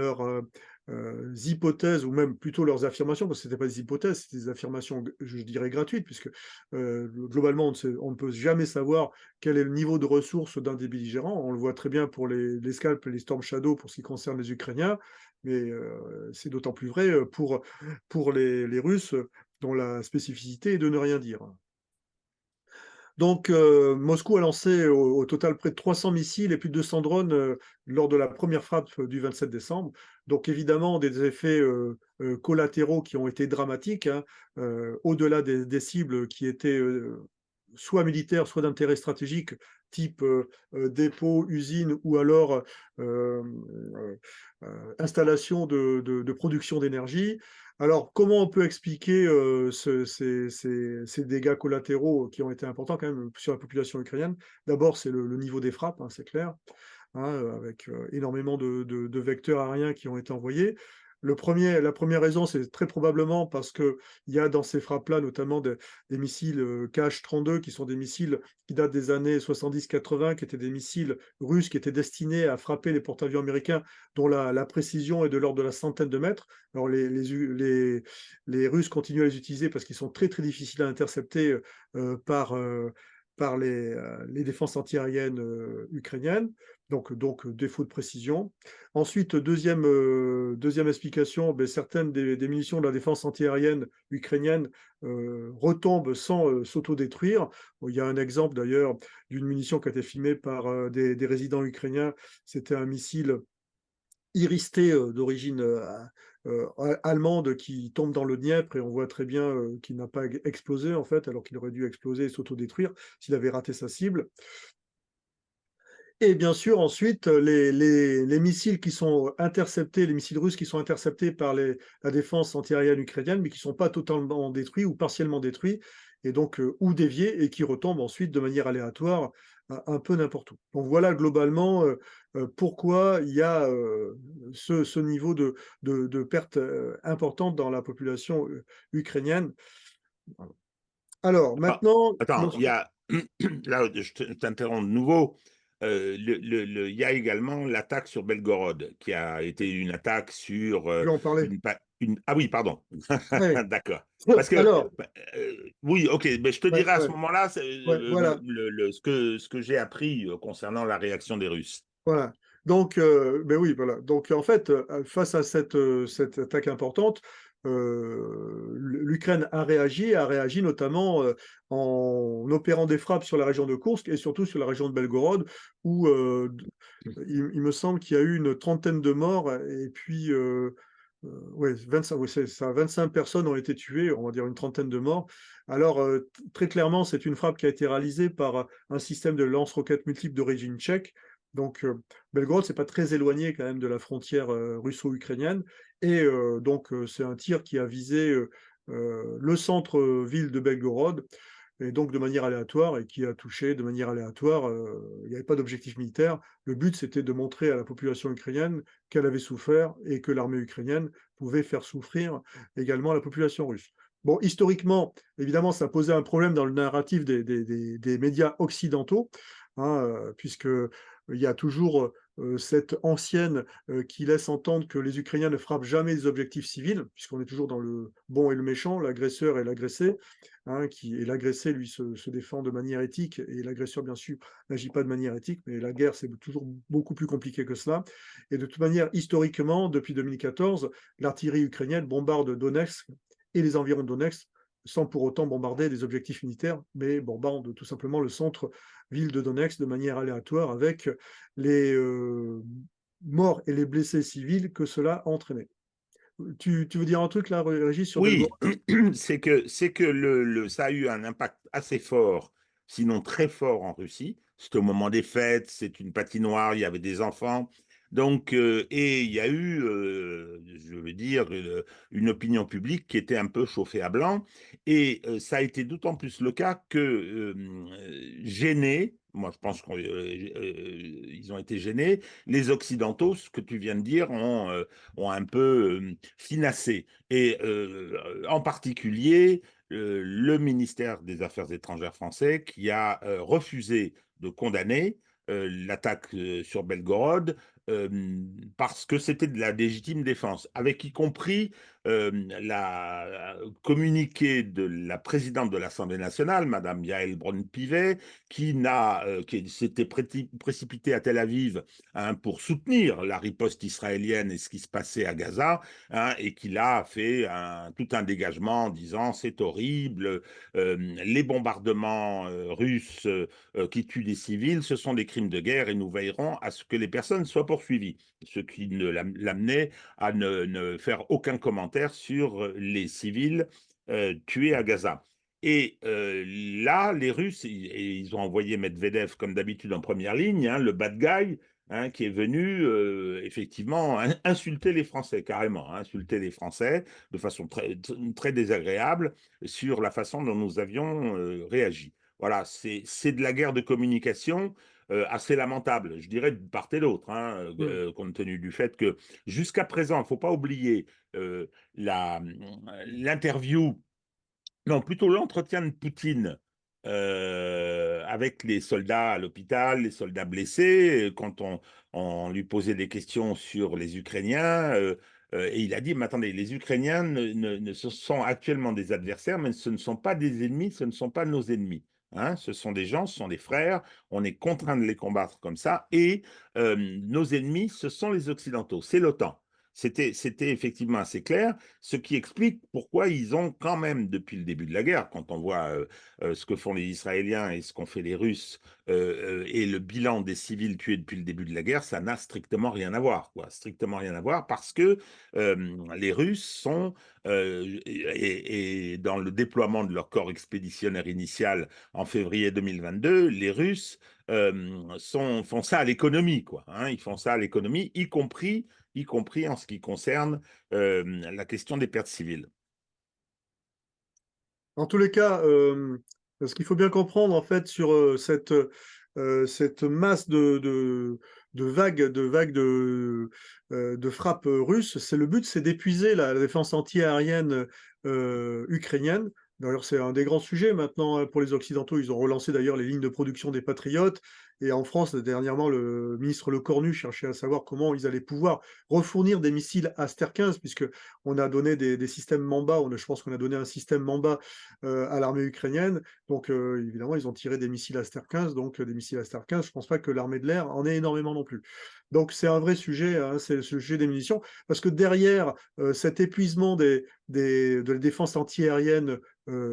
hypothèses, ou même plutôt leurs affirmations, parce que ce n'étaient pas des hypothèses, c'était des affirmations, je dirais, gratuites, puisque globalement, on ne peut jamais savoir quel est le niveau de ressources d'un des belligérants. On le voit très bien pour les Scalp et les Storm Shadow pour ce qui concerne les Ukrainiens, mais c'est d'autant plus vrai pour les Russes, dont la spécificité est de ne rien dire. Donc, Moscou a lancé au total près de 300 missiles et plus de 200 drones lors de la première frappe du 27 décembre. Donc, évidemment, des effets collatéraux qui ont été dramatiques, hein, au-delà des cibles qui étaient soit militaires, soit d'intérêt stratégique, type dépôts, usines, ou alors euh, installation de production d'énergie. Alors, comment on peut expliquer ces dégâts collatéraux qui ont été importants quand même sur la population ukrainienne? D'abord, c'est le niveau des frappes, hein, c'est clair, hein, avec énormément de vecteurs aériens qui ont été envoyés. La première raison, c'est très probablement parce qu'il y a dans ces frappes-là notamment des missiles Kh-32, qui sont des missiles qui datent des années 70-80, qui étaient des missiles russes qui étaient destinés à frapper les porte-avions américains, dont la précision est de l'ordre de la centaine de mètres. Alors les Russes continuent à les utiliser parce qu'ils sont très très difficiles à intercepter par les défenses antiaériennes ukrainiennes. Donc, défaut de précision. Ensuite, deuxième explication, ben, certaines des munitions de la défense antiaérienne ukrainienne retombent sans s'autodétruire. Bon, il y a un exemple d'ailleurs d'une munition qui a été filmée par des résidents ukrainiens. C'était un missile iristé d'origine allemande qui tombe dans le Dniepr, et on voit très bien qu'il n'a pas explosé en fait, alors qu'il aurait dû exploser et s'autodétruire s'il avait raté sa cible. Et bien sûr, ensuite, les missiles qui sont interceptés, les missiles russes qui sont interceptés par la défense antiaérienne ukrainienne, mais qui ne sont pas totalement détruits ou partiellement détruits, et donc ou déviés, et qui retombent ensuite de manière aléatoire un peu n'importe où. Donc voilà globalement pourquoi il y a ce niveau de perte importante dans la population ukrainienne. Alors Ah, maintenant, attends, il y a, là, je t'interromps de nouveau. Il y a également l'attaque sur Belgorod, qui a été une attaque sur je vais en parler. Ah oui, pardon. Ouais. D'accord. Parce que, Alors, oui, ok, mais je te ouais, dirai à ce ouais, moment-là ouais, voilà. ce que j'ai appris concernant la réaction des Russes. Voilà. Donc, ben oui, voilà. Donc, en fait, face à cette attaque importante, l'Ukraine a réagi notamment en opérant des frappes sur la région de Koursk et surtout sur la région de Belgorod, où il me semble qu'il y a eu une trentaine de morts, et puis ouais, 25, oui, c'est ça, 25 personnes ont été tuées, on va dire une trentaine de morts. Alors, très clairement, c'est une frappe qui a été réalisée par un système de lance-roquettes multiples d'origine tchèque. Donc, Belgorod, c'est pas très éloigné quand même de la frontière russo-ukrainienne. Et donc, c'est un tir qui a visé le centre-ville de Belgorod, et donc de manière aléatoire, et qui a touché de manière aléatoire. Il n'y avait pas d'objectif militaire. Le but, c'était de montrer à la population ukrainienne qu'elle avait souffert et que l'armée ukrainienne pouvait faire souffrir également la population russe. Bon, historiquement, évidemment, ça posait un problème dans le narratif des médias occidentaux, hein, puisque il y a toujours cette ancienne qui laisse entendre que les Ukrainiens ne frappent jamais des objectifs civils, puisqu'on est toujours dans le bon et le méchant, l'agresseur et l'agressé, hein, et l'agressé, lui, se défend de manière éthique, et l'agresseur, bien sûr, n'agit pas de manière éthique, mais la guerre, c'est toujours beaucoup plus compliqué que cela. Et de toute manière, historiquement, depuis 2014, l'artillerie ukrainienne bombarde Donetsk et les environs de Donetsk, sans pour autant bombarder des objectifs militaires, mais bombarde tout simplement le centre-ville de Donetsk de manière aléatoire, avec les morts et les blessés civils que cela a entraîné. Tu veux dire un truc là, Régis, sur Belgorod? Oui, c'est que ça a eu un impact assez fort, sinon très fort en Russie. C'était au moment des fêtes, c'est une patinoire, il y avait des enfants. Donc, et il y a eu, je veux dire, une opinion publique qui était un peu chauffée à blanc. Et ça a été d'autant plus le cas que gênés, moi je pense qu'ils ont été gênés, les Occidentaux, ce que tu viens de dire, ont un peu finassé. Et en particulier, le ministère des Affaires étrangères français qui a refusé de condamner l'attaque sur Belgorod, parce que c'était de la légitime défense, avec y compris la communiqué de la présidente de l'Assemblée nationale, Madame Yael Braun-Pivet, qui s'était précipitée à Tel Aviv, hein, pour soutenir la riposte israélienne et ce qui se passait à Gaza, hein, et qui là a fait tout un dégagement en disant c'est horrible, les bombardements russes qui tuent des civils, ce sont des crimes de guerre et nous veillerons à ce que les personnes soient poursuivies. Ce qui l'amenait à ne faire aucun commentaire sur les civils tués à Gaza. Et là, les Russes, ils ont envoyé Medvedev, comme d'habitude, en première ligne, hein, le bad guy, hein, qui est venu effectivement insulter les Français, carrément, hein, insulter les Français de façon très désagréable sur la façon dont nous avions réagi. Voilà, c'est de la guerre de communication assez lamentable, je dirais, de part et d'autre, hein, compte tenu du fait que jusqu'à présent, il ne faut pas oublier euh, l'interview, non, plutôt l'entretien de Poutine avec les soldats à l'hôpital, les soldats blessés, quand on lui posait des questions sur les Ukrainiens. Et il a dit, mais attendez, les Ukrainiens ce sont actuellement des adversaires, mais ce ne sont pas des ennemis, ce ne sont pas nos ennemis. Hein, ce sont des gens, ce sont des frères, on est contraint de les combattre comme ça, et nos ennemis, ce sont les Occidentaux, c'est l'OTAN. C'était effectivement assez clair, ce qui explique pourquoi ils ont quand même, depuis le début de la guerre, quand on voit ce que font les Israéliens et ce qu'ont fait les Russes, et le bilan des civils tués depuis le début de la guerre, ça n'a strictement rien à voir, quoi. Strictement rien à voir, parce que les Russes sont, et dans le déploiement de leur corps expéditionnaire initial en février 2022, les Russes font ça à l'économie, quoi. Hein, ils font ça à l'économie, y compris en ce qui concerne la question des pertes civiles. En tous les cas, ce qu'il faut bien comprendre en fait sur cette masse de frappes russes, c'est le but, c'est d'épuiser la défense anti-aérienne ukrainienne. D'ailleurs, c'est un des grands sujets maintenant, hein, pour les Occidentaux. Ils ont relancé d'ailleurs les lignes de production des Patriotes. Et en France, dernièrement, le ministre Lecornu cherchait à savoir comment ils allaient pouvoir refournir des missiles Aster 15, puisque on a donné des systèmes Mamba. Je pense qu'on a donné un système Mamba à l'armée ukrainienne. Donc, évidemment, ils ont tiré des missiles Aster 15. Donc, des missiles Aster 15, je ne pense pas que l'armée de l'air en ait énormément non plus. Donc, c'est un vrai sujet, hein, c'est le sujet des munitions. Parce que derrière cet épuisement de la défense antiaérienne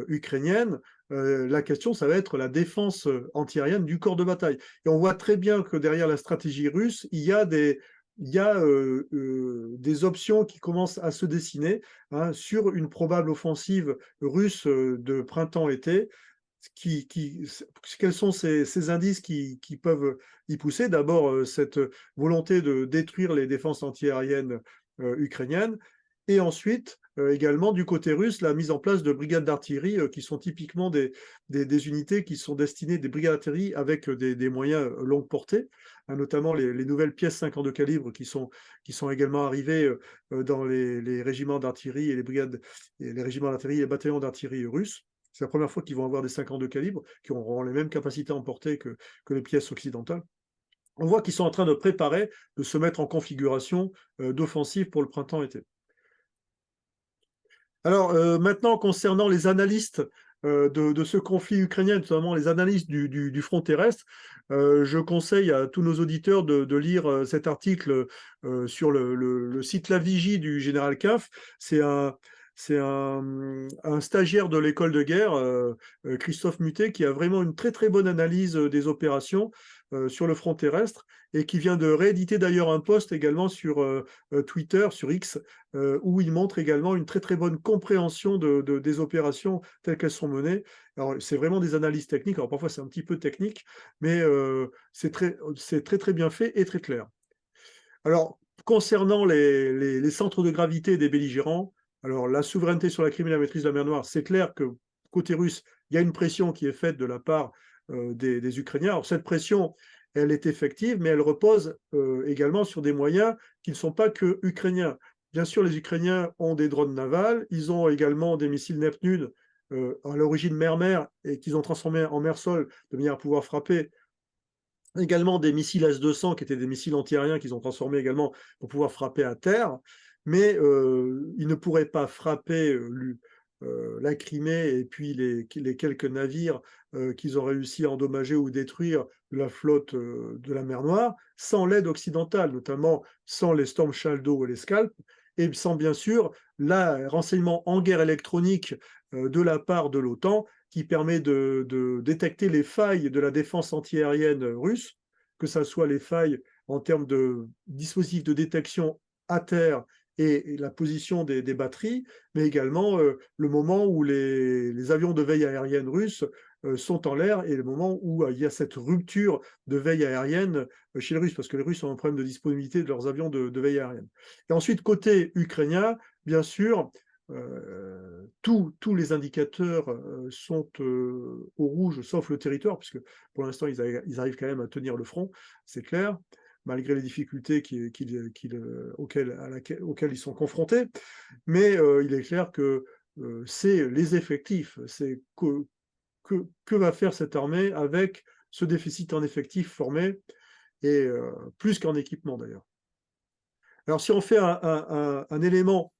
ukrainienne, la question, ça va être la défense antiaérienne du corps de bataille. Et on voit très bien que derrière la stratégie russe, il y a des options qui commencent à se dessiner, hein, sur une probable offensive russe de printemps-été. Quels sont ces indices qui peuvent y pousser? D'abord, cette volonté de détruire les défenses antiaériennes ukrainiennes, et ensuite, également du côté russe, la mise en place de brigades d'artillerie qui sont typiquement des unités qui sont destinées, des brigades d'artillerie avec des moyens longue portée, hein, notamment les nouvelles pièces 52 calibres qui sont également arrivées dans les régiments d'artillerie et les brigades, et les régiments d'artillerie et les bataillons d'artillerie russes. C'est la première fois qu'ils vont avoir des 52 calibres qui auront les mêmes capacités à emporter que les pièces occidentales. On voit qu'ils sont en train de préparer, de se mettre en configuration d'offensive pour le printemps-été. Alors maintenant, concernant les analystes de ce conflit ukrainien, notamment les analystes du front terrestre, je conseille à tous nos auditeurs de lire cet article sur le site La Vigie du général Kaff. C'est un stagiaire de l'école de guerre, Christophe Muté, qui a vraiment une très très bonne analyse des opérations sur le front terrestre, et qui vient de rééditer d'ailleurs un post également sur Twitter, sur X, où il montre également une très très bonne compréhension des opérations telles qu'elles sont menées. Alors, c'est vraiment des analyses techniques. Alors parfois c'est un petit peu technique, mais c'est très très bien fait et très clair. Alors, concernant les centres de gravité des belligérants, alors la souveraineté sur la Crimée et la maîtrise de la mer Noire, c'est clair que côté russe, il y a une pression qui est faite de la part des Ukrainiens. Alors cette pression, elle est effective, mais elle repose également sur des moyens qui ne sont pas que ukrainiens. Bien sûr, les Ukrainiens ont des drones navals, ils ont également des missiles Neptune à l'origine mer-mer et qu'ils ont transformés en mer-sol de manière à pouvoir frapper également des missiles S-200 qui étaient des missiles antiaériens qu'ils ont transformés également pour pouvoir frapper à terre, mais ils ne pourraient pas frapper la Crimée et puis les quelques navires qu'ils ont réussi à endommager ou détruire de la flotte de la mer Noire sans l'aide occidentale, notamment sans les Storm Shadow et les Scalp, et sans bien sûr le renseignement en guerre électronique de la part de l'OTAN qui permet de détecter les failles de la défense antiaérienne russe, que ce soit les failles en termes de dispositifs de détection à terre et la position des batteries, mais également le moment où les avions de veille aérienne russes sont en l'air et le moment où il y a cette rupture de veille aérienne chez les Russes, parce que les Russes ont un problème de disponibilité de leurs avions de veille aérienne. Et ensuite, côté ukrainien, bien sûr, tous les indicateurs sont au rouge, sauf le territoire, puisque pour l'instant, ils arrivent quand même à tenir le front, c'est clair, malgré les difficultés auxquelles ils sont confrontés. Mais il est clair que c'est les effectifs, c'est que va faire cette armée avec ce déficit en effectifs formé, et plus qu'en équipement d'ailleurs. Alors si on fait un élément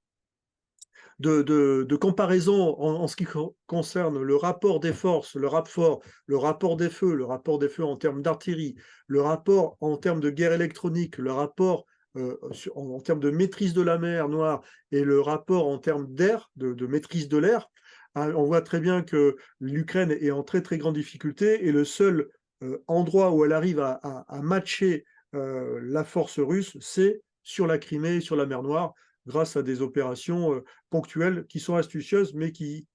de comparaison en ce qui concerne le rapport des forces, le rapport des feux, le rapport des feux en termes d'artillerie, le rapport en termes de guerre électronique, le rapport en termes de maîtrise de la mer Noire et le rapport en termes d'air, de maîtrise de l'air, hein, on voit très bien que l'Ukraine est en très très grande difficulté et le seul endroit où elle arrive à matcher la force russe, c'est sur la Crimée et sur la mer Noire, grâce à des opérations ponctuelles qui sont astucieuses, mais qui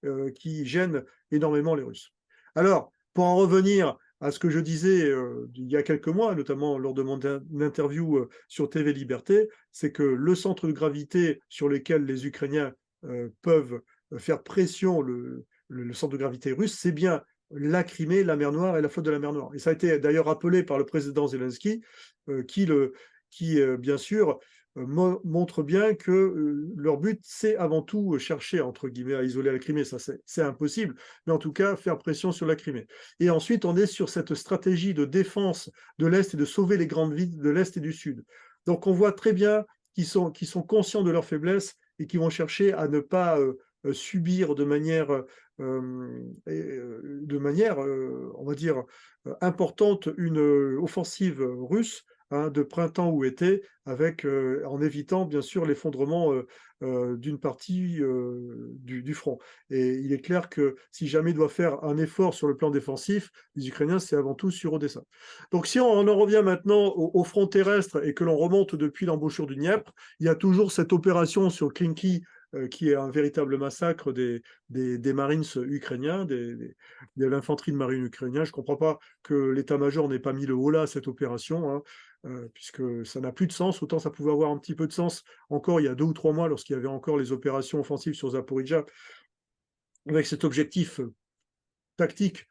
gênent énormément les Russes. Alors, pour en revenir à ce que je disais il y a quelques mois, notamment lors de mon interview sur TV Liberté, c'est que le centre de gravité sur lequel les Ukrainiens peuvent faire pression, le centre de gravité russe, c'est bien la Crimée, la mer Noire et la flotte de la mer Noire. Et ça a été d'ailleurs rappelé par le président Zelensky, qui bien sûr, montre bien que leur but, c'est avant tout chercher, entre guillemets, à isoler la Crimée. Ça, c'est impossible, mais en tout cas, faire pression sur la Crimée. Et ensuite, on est sur cette stratégie de défense de l'Est et de sauver les grandes villes de l'Est et du Sud. Donc, on voit très bien qu'ils sont conscients de leurs faiblesses et qui vont chercher à ne pas subir de manière, on va dire, importante une offensive russe, hein, de printemps ou été, avec, en évitant bien sûr l'effondrement d'une partie du front. Et il est clair que si jamais il doit faire un effort sur le plan défensif, les Ukrainiens, c'est avant tout sur Odessa. Donc si on en revient maintenant au front terrestre et que l'on remonte depuis l'embouchure du Dniepr, il y a toujours cette opération sur Klinky qui est un véritable massacre des Marines ukrainiens, de l'infanterie de marine ukrainienne. Je ne comprends pas que l'état-major n'ait pas mis le holà à cette opération, hein, puisque ça n'a plus de sens. Autant ça pouvait avoir un petit peu de sens encore il y a 2 ou 3 mois, lorsqu'il y avait encore les opérations offensives sur Zaporizhia, avec cet objectif tactique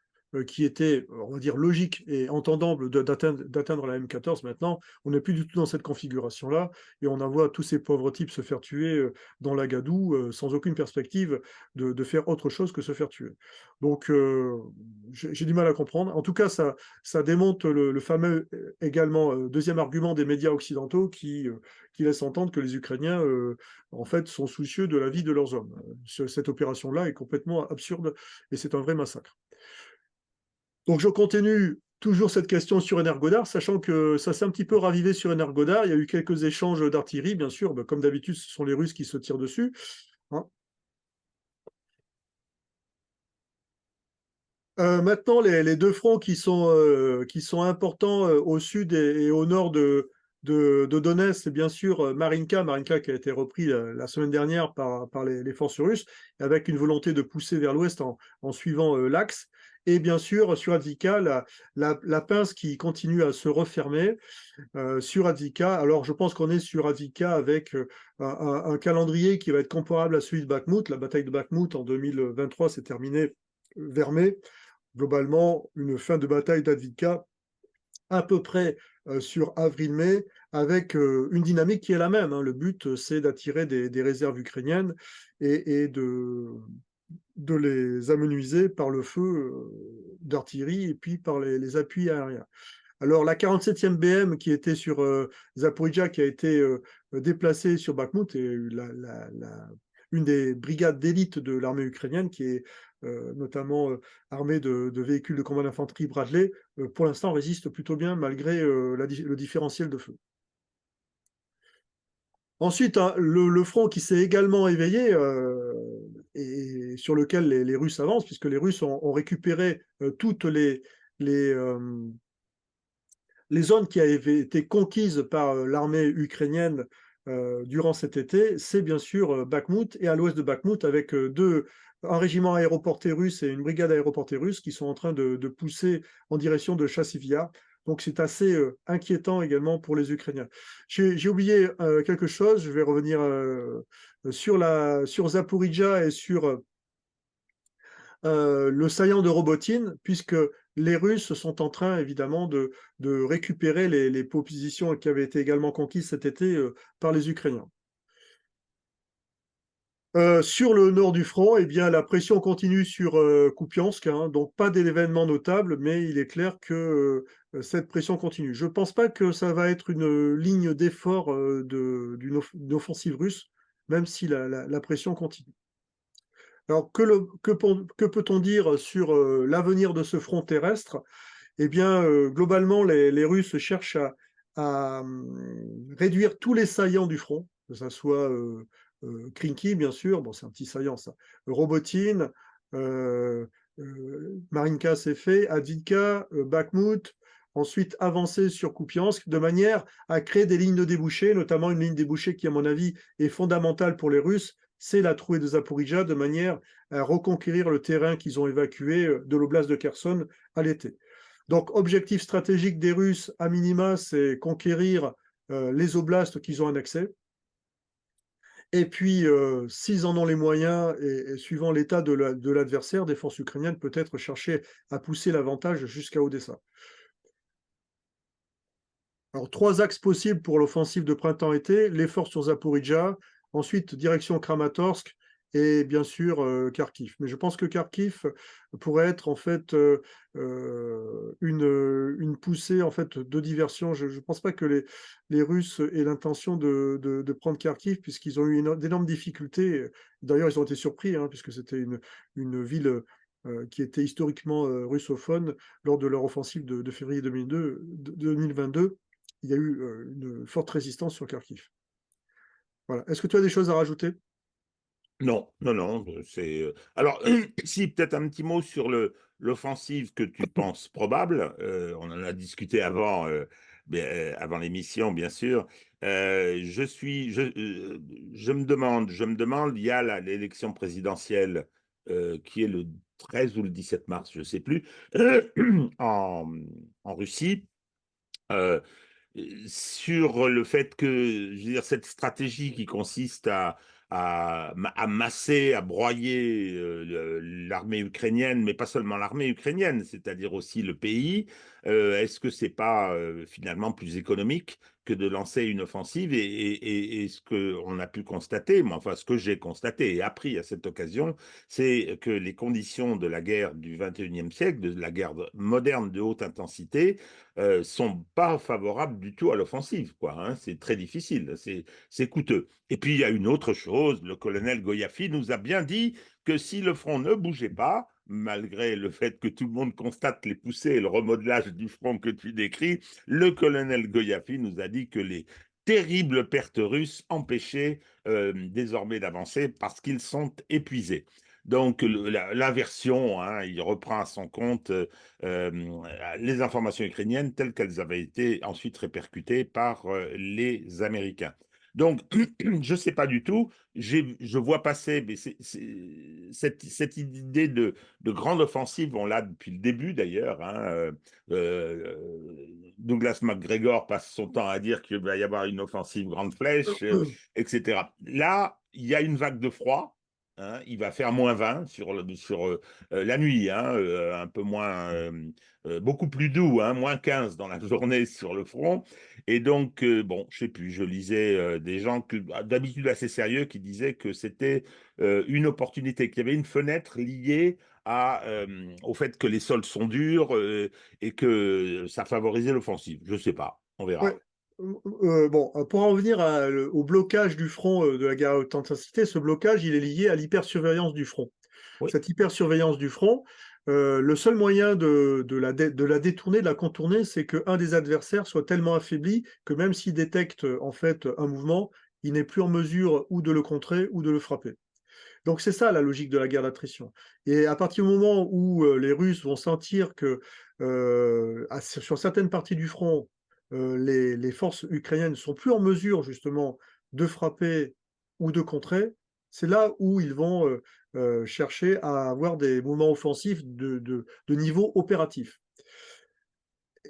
qui était, on va dire, logique et entendable d'atteindre la M14. Maintenant, on n'est plus du tout dans cette configuration-là, et on envoie tous ces pauvres types se faire tuer dans la gadoue, sans aucune perspective de faire autre chose que se faire tuer. Donc, j'ai du mal à comprendre. En tout cas, ça démonte le fameux, également, deuxième argument des médias occidentaux qui laisse entendre que les Ukrainiens, en fait, sont soucieux de la vie de leurs hommes. Cette opération-là est complètement absurde et c'est un vrai massacre. Donc je continue toujours cette question sur Energodar, sachant que ça s'est un petit peu ravivé sur Energodar. Il y a eu quelques échanges d'artillerie, bien sûr. Comme d'habitude, ce sont les Russes qui se tirent dessus, hein. Maintenant, les deux fronts qui sont importants au sud et au nord de Donetsk, c'est bien sûr Marinka qui a été repris la semaine dernière par les forces russes, avec une volonté de pousser vers l'ouest en suivant l'axe. Et bien sûr, sur Avdiivka, la pince qui continue à se refermer sur Avdiivka. Alors, je pense qu'on est sur Avdiivka avec un calendrier qui va être comparable à celui de Bakhmout. La bataille de Bakhmout en 2023 s'est terminée vers mai. Globalement, une fin de bataille d'Avdiivka à peu près sur avril-mai, avec une dynamique qui est la même, hein. Le but, c'est d'attirer des réserves ukrainiennes et de les amenuiser par le feu d'artillerie et puis par les appuis aériens. Alors, la 47e BM qui était sur Zaporizhzhia, qui a été déplacée sur Bakhmout, est une des brigades d'élite de l'armée ukrainienne, qui est notamment armée de véhicules de combat d'infanterie Bradley, pour l'instant résiste plutôt bien malgré le différentiel de feu. Ensuite, hein, le front qui s'est également éveillé et sur lequel les Russes avancent, puisque les Russes ont récupéré toutes les, euh, les zones qui avaient été conquises par l'armée ukrainienne durant cet été, c'est bien sûr Bakhmout et à l'ouest de Bakhmout avec un régiment aéroporté russe et une brigade aéroportée russe qui sont en train de pousser en direction de Chassivyar. Donc c'est assez inquiétant également pour les Ukrainiens. J'ai oublié quelque chose, je vais revenir sur Zaporizhzhia et sur le saillant de Robotine, puisque les Russes sont en train évidemment de récupérer les positions qui avaient été également conquises cet été par les Ukrainiens. Sur le nord du front, eh bien, la pression continue sur Kupiansk, hein, donc pas d'événements notables, mais il est clair que cette pression continue. Je ne pense pas que ça va être une ligne d'effort d'une offensive russe, même si la pression continue. Alors, que peut-on dire sur l'avenir de ce front terrestre? Eh bien, globalement, les Russes cherchent à réduire tous les saillants du front, que ce soit Krinky, bien sûr, bon, c'est un petit saillant, ça, Robotine, Marinka, c'est fait, Avdiivka, Bakhmut, ensuite avancer sur Kupiansk, de manière à créer des lignes de débouchés, notamment une ligne débouchée qui, à mon avis, est fondamentale pour les Russes, c'est la trouée de Zaporizhzhia, de manière à reconquérir le terrain qu'ils ont évacué de l'oblast de Kherson à l'été. Donc, objectif stratégique des Russes, à minima, c'est conquérir les oblasts qu'ils ont annexés. Et puis, s'ils en ont les moyens, et suivant l'état de l'adversaire, des forces ukrainiennes, peut-être chercher à pousser l'avantage jusqu'à Odessa. Alors, trois axes possibles pour l'offensive de printemps-été, l'effort sur Zaporizhzhia, ensuite direction Kramatorsk et bien sûr Kharkiv. Mais je pense que Kharkiv pourrait être en fait une poussée en fait de diversion. Je ne pense pas que les Russes aient l'intention de prendre Kharkiv puisqu'ils ont eu d'énormes difficultés. D'ailleurs, ils ont été surpris hein, puisque c'était une ville qui était historiquement russophone lors de leur offensive de février 2022. Il y a eu une forte résistance sur Kharkiv. Voilà. Est-ce que tu as des choses à rajouter? Non, non, non, c'est... Alors, si, peut-être un petit mot sur l'offensive que tu penses probable. On en a discuté avant, avant l'émission, bien sûr. Je me demande, il y a l'élection présidentielle qui est le 13 ou le 17 mars, je ne sais plus, en, en Russie. Euh, sur le fait que, je veux dire, cette stratégie qui consiste à masser, à broyer l'armée ukrainienne, mais pas seulement l'armée ukrainienne, c'est-à-dire aussi le pays, est-ce que c'est pas finalement plus économique que de lancer une offensive et ce qu'on a pu constater, moi, enfin ce que j'ai constaté et appris à cette occasion, c'est que les conditions de la guerre du 21e siècle, de la guerre moderne de haute intensité, sont pas favorables du tout à l'offensive, quoi. Hein. C'est très difficile, c'est coûteux. Et puis il y a une autre chose, le colonel Goyafi nous a bien dit que si le front ne bougeait pas, malgré le fait que tout le monde constate les poussées et le remodelage du front que tu décris, le colonel Goyafi nous a dit que les terribles pertes russes empêchaient désormais d'avancer parce qu'ils sont épuisés. Donc la version, hein, il reprend à son compte les informations ukrainiennes telles qu'elles avaient été ensuite répercutées par les Américains. Donc, je ne sais pas du tout, je vois passer mais cette idée de grande offensive, on l'a depuis le début d'ailleurs. Hein, Douglas McGregor passe son temps à dire qu'il va y avoir une offensive grande flèche, etc. Là, il y a une vague de froid hein, il va faire -20 sur la nuit, hein, un peu moins, beaucoup plus doux, hein, -15 dans la journée sur le front. Et donc, bon, je sais plus, je lisais des gens d'habitude assez sérieux qui disaient que c'était une opportunité, qu'il y avait une fenêtre liée au fait que les sols sont durs et que ça favorisait l'offensive. Je sais pas, on Ouais. verra. Bon, pour en venir au blocage du front de la guerre à haute intensité, ce blocage, il est lié à l'hypersurveillance du front. Oui, Cette hypersurveillance du front, le seul moyen de la détourner, de la contourner, c'est qu'un des adversaires soit tellement affaibli que même s'il détecte en fait un mouvement, il n'est plus en mesure ou de le contrer ou de le frapper. Donc c'est ça la logique de la guerre d'attrition. Et à partir du moment où les Russes vont sentir que sur certaines parties du front, les forces ukrainiennes ne sont plus en mesure justement de frapper ou de contrer, c'est là où ils vont chercher à avoir des mouvements offensifs de niveau opératif.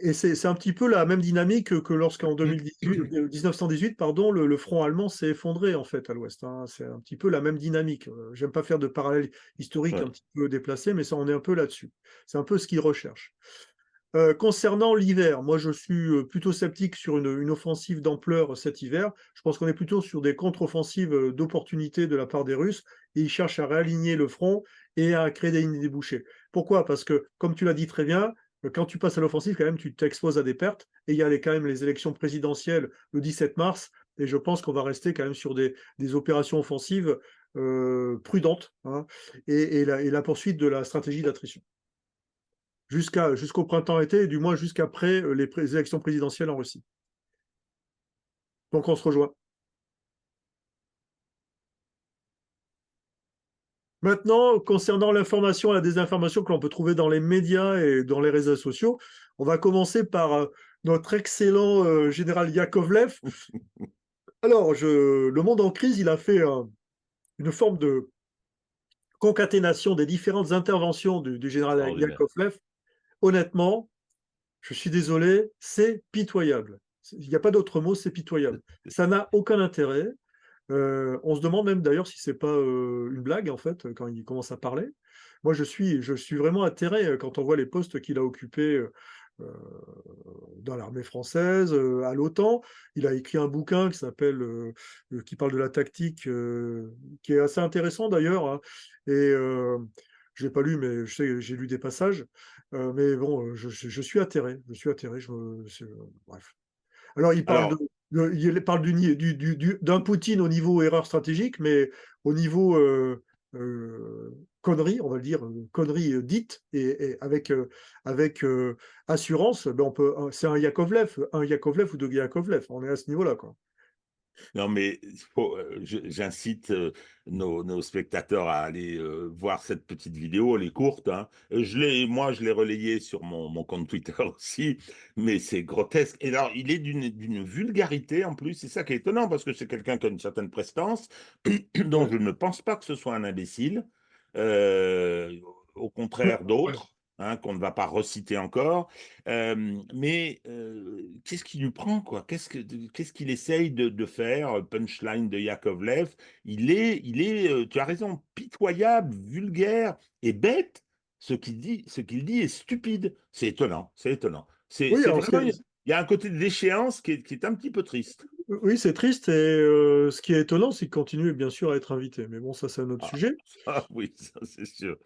Et c'est un petit peu la même dynamique que lorsqu'en 1918, pardon, le front allemand s'est effondré en fait à l'ouest, hein. C'est un petit peu la même dynamique. J'aime pas faire de parallèle historique un ouais. petit peu déplacé, mais ça, on est un peu là-dessus. C'est un peu ce qu'ils recherchent. Concernant l'hiver, moi je suis plutôt sceptique sur une offensive d'ampleur cet hiver. Je pense qu'on est plutôt sur des contre-offensives d'opportunité de la part des Russes et ils cherchent à réaligner le front et à créer des lignes débouchées. Pourquoi? Parce que, comme tu l'as dit très bien, quand tu passes à l'offensive, quand même, tu t'exposes à des pertes et il y a quand même les élections présidentielles le 17 mars et je pense qu'on va rester quand même sur des opérations offensives prudentes, hein, et la poursuite de la stratégie d'attrition jusqu'au printemps-été, et du moins jusqu'après les élections présidentielles en Russie. Donc on se rejoint. Maintenant, concernant l'information et la désinformation que l'on peut trouver dans les médias et dans les réseaux sociaux, on va commencer par notre excellent général Yakovlev. Alors, Le Monde en crise, il a fait une forme de concaténation des différentes interventions du général Extraordinaire. Yakovlev. Honnêtement, je suis désolé, c'est pitoyable. Il n'y a pas d'autre mot, c'est pitoyable. Ça n'a aucun intérêt. On se demande même d'ailleurs si c'est pas une blague en fait quand il commence à parler. Moi, je suis vraiment atterré quand on voit les postes qu'il a occupés euh, dans l'armée française, à l'OTAN. Il a écrit un bouquin qui s'appelle, qui parle de la tactique, qui est assez intéressant d'ailleurs, hein. Et je l'ai pas lu, mais je sais, j'ai lu des passages. Mais bon, je suis atterré. Je suis atterré. Bref. Alors, Alors, il parle d'un Poutine au niveau erreur stratégique, mais au niveau connerie, on va le dire, connerie dite, et avec assurance, ben c'est un Yakovlev ou deux Yakovlev. On est à ce niveau-là, quoi. non, mais j'incite nos spectateurs à aller voir cette petite vidéo, elle est courte, hein. Moi, je l'ai relayée sur mon compte Twitter aussi, mais c'est grotesque. Et alors, il est d'une vulgarité en plus, c'est ça qui est étonnant, parce que c'est quelqu'un qui a une certaine prestance, dont Ouais, je ne pense pas que ce soit un imbécile, euh, au contraire ouais. d'autres, hein, qu'on ne va pas reciter encore. Mais qu'est-ce qui lui prend, quoi? Qu'est-ce qu'il essaye de faire? Punchline de Yakovlev. Tu as raison, pitoyable, vulgaire et bête. Ce qu'il dit est stupide. C'est étonnant, c'est étonnant. Oui, C'est alors vraiment, il y a un côté de déchéance qui est un petit peu triste. oui, c'est triste, et ce qui est étonnant, c'est qu'il continue bien sûr à être invité. Mais bon, ça, c'est un autre Ah, sujet. ah oui, ça c'est sûr.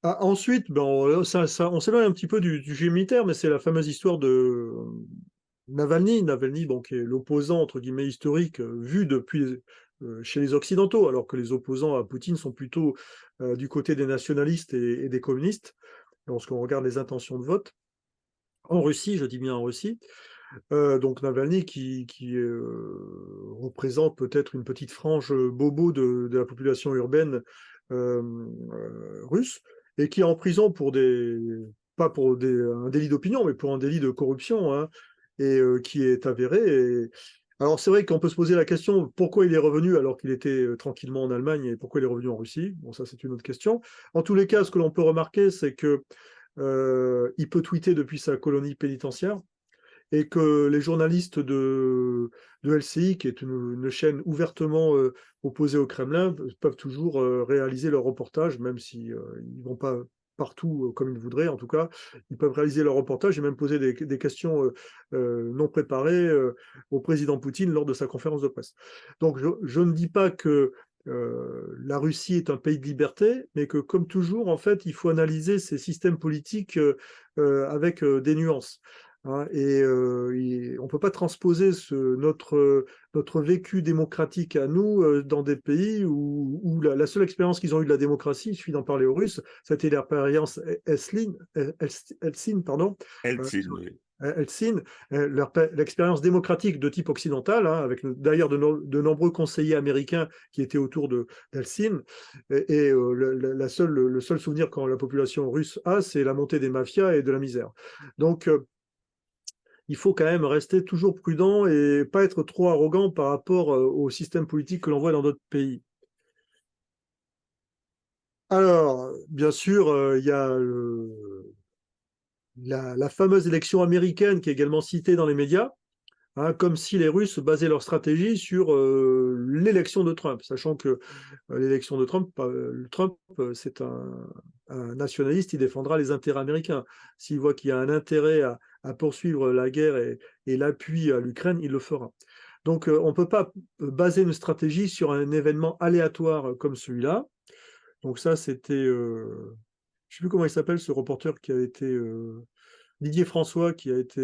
Ah, ensuite, ben, on s'éloigne un petit peu du sujet militaire, mais c'est la fameuse histoire de Navalny. Navalny, donc, qui est l'opposant, entre guillemets, historique, vu depuis chez les Occidentaux, alors que les opposants à Poutine sont plutôt du côté des nationalistes et des communistes, lorsqu'on regarde les intentions de vote. En Russie, je dis bien en Russie. Donc Navalny qui représente peut-être une petite frange bobo de la population urbaine russe, et qui est en prison pour pas pour un délit d'opinion, mais pour un délit de corruption, hein, et qui est avéré. Alors c'est vrai qu'on peut se poser la question pourquoi il est revenu alors qu'il était tranquillement en Allemagne, et pourquoi il est revenu en Russie. Bon, ça c'est une autre question. En tous les cas, ce que l'on peut remarquer, c'est que il peut tweeter depuis sa colonie pénitentiaire. et que les journalistes de LCI, qui est une chaîne ouvertement opposée au Kremlin, peuvent toujours réaliser leur reportage, même si ils vont pas partout comme ils voudraient, en tout cas, ils peuvent réaliser leur reportage et même poser des questions non préparées au président Poutine lors de sa conférence de presse. Donc je ne dis pas que la Russie est un pays de liberté, mais que comme toujours, en fait, il faut analyser ces systèmes politiques avec des nuances. Hein, on ne peut pas transposer notre vécu démocratique à nous dans des pays où la seule expérience qu'ils ont eue de la démocratie, il suffit d'en parler aux Russes, c'était l'expérience Eltsine, pardon, euh, Eltsine, oui. Eltsine, l'expérience démocratique de type occidental, hein, avec d'ailleurs de nombreux conseillers américains qui étaient autour d'Eltsine. Le seul souvenir quand la population russe a, c'est la montée des mafias et de la misère. Donc, il faut quand même rester toujours prudent et pas être trop arrogant par rapport au système politique que l'on voit dans d'autres pays. Alors, bien sûr, il y a la fameuse élection américaine qui est également citée dans les médias, hein, comme si les Russes basaient leur stratégie sur l'élection de Trump, sachant que l'élection de Trump, c'est un nationaliste, il défendra les intérêts américains. S'il voit qu'il y a un intérêt à poursuivre la guerre et l'appui à l'Ukraine, il le fera. Donc on ne peut pas baser une stratégie sur un événement aléatoire comme celui-là. Donc ça, c'était, je ne sais plus comment il s'appelle, ce reporter qui a été, Didier François, qui a été,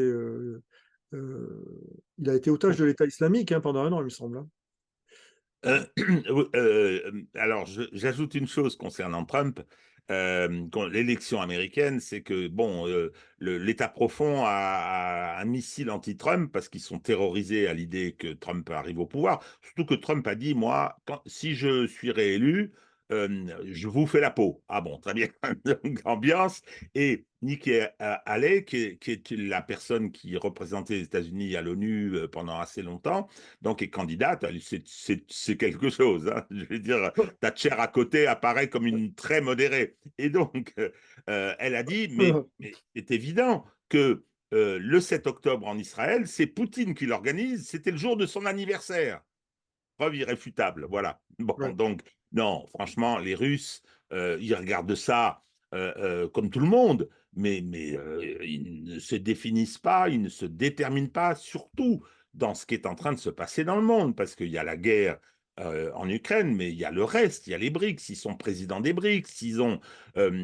il a été otage de l'État islamique hein, pendant un an, il me semble. Hein. Alors, j'ajoute une chose concernant Trump. L'élection américaine, c'est que bon, l'État profond a un missile anti-Trump parce qu'ils sont terrorisés à l'idée que Trump arrive au pouvoir. Surtout que Trump a dit, moi, si je suis réélu, je vous fais la peau. Ah bon, très bien. Donc, ambiance. Et Nikki Haley, qui est la personne qui représentait les États-Unis à l'ONU pendant assez longtemps, donc est candidate, c'est quelque chose. Hein. Je veux dire, Thatcher à côté apparaît comme une très modérée. Et donc, elle a dit, mais c'est évident que le 7 octobre en Israël, c'est Poutine qui l'organise, c'était le jour de son anniversaire. Preuve irréfutable, voilà. Bon, Ouais. donc, non, franchement, les Russes, ils regardent ça comme tout le monde, mais ils ne se définissent pas, ils ne se déterminent pas, surtout dans ce qui est en train de se passer dans le monde, parce qu'il y a la guerre en Ukraine, mais il y a le reste, il y a les BRICS, ils sont présidents des BRICS,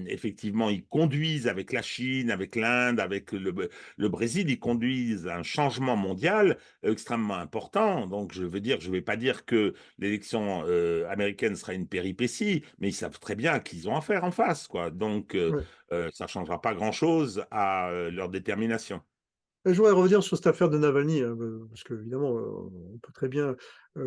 effectivement, ils conduisent avec la Chine, avec l'Inde, avec le Brésil, ils conduisent un changement mondial extrêmement important. Donc, je veux dire, je ne vais pas dire que l'élection américaine sera une péripétie, mais ils savent très bien qu'ils ont affaire en face, quoi. Donc, Ouais. ça ne changera pas grand-chose à leur détermination. Je voudrais revenir sur cette affaire de Navalny, hein, parce qu'évidemment, on peut très bien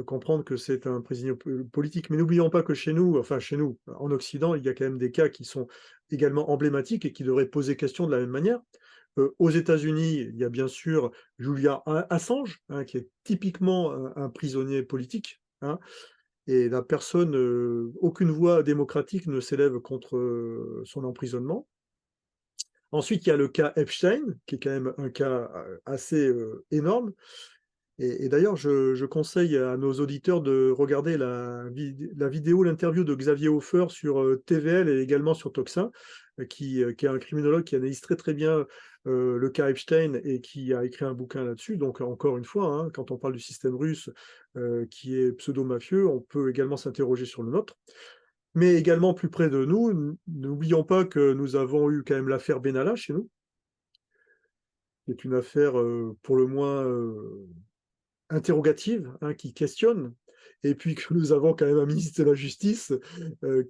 comprendre que c'est un prisonnier politique, mais n'oublions pas que chez nous, enfin chez nous, en Occident, il y a quand même des cas qui sont également emblématiques et qui devraient poser question de la même manière. Aux États-Unis, il y a bien sûr Julian Assange, hein, qui est typiquement un prisonnier politique, hein, et la personne, aucune voix démocratique ne s'élève contre son emprisonnement. Ensuite, il y a le cas Epstein, qui est quand même un cas assez énorme. Et d'ailleurs, je conseille à nos auditeurs de regarder la vidéo, l'interview de Xavier Hofer sur TVL et également sur Toxin, qui est un criminologue qui analyse très très bien le cas Epstein et qui a écrit un bouquin là-dessus. Donc encore une fois, hein, quand on parle du système russe qui est pseudo-mafieux, on peut également s'interroger sur le nôtre. Mais également plus près de nous, n'oublions pas que nous avons eu quand même l'affaire Benalla chez nous, qui est une affaire pour le moins interrogative, hein, qui questionne, et puis que nous avons quand même un ministre de la Justice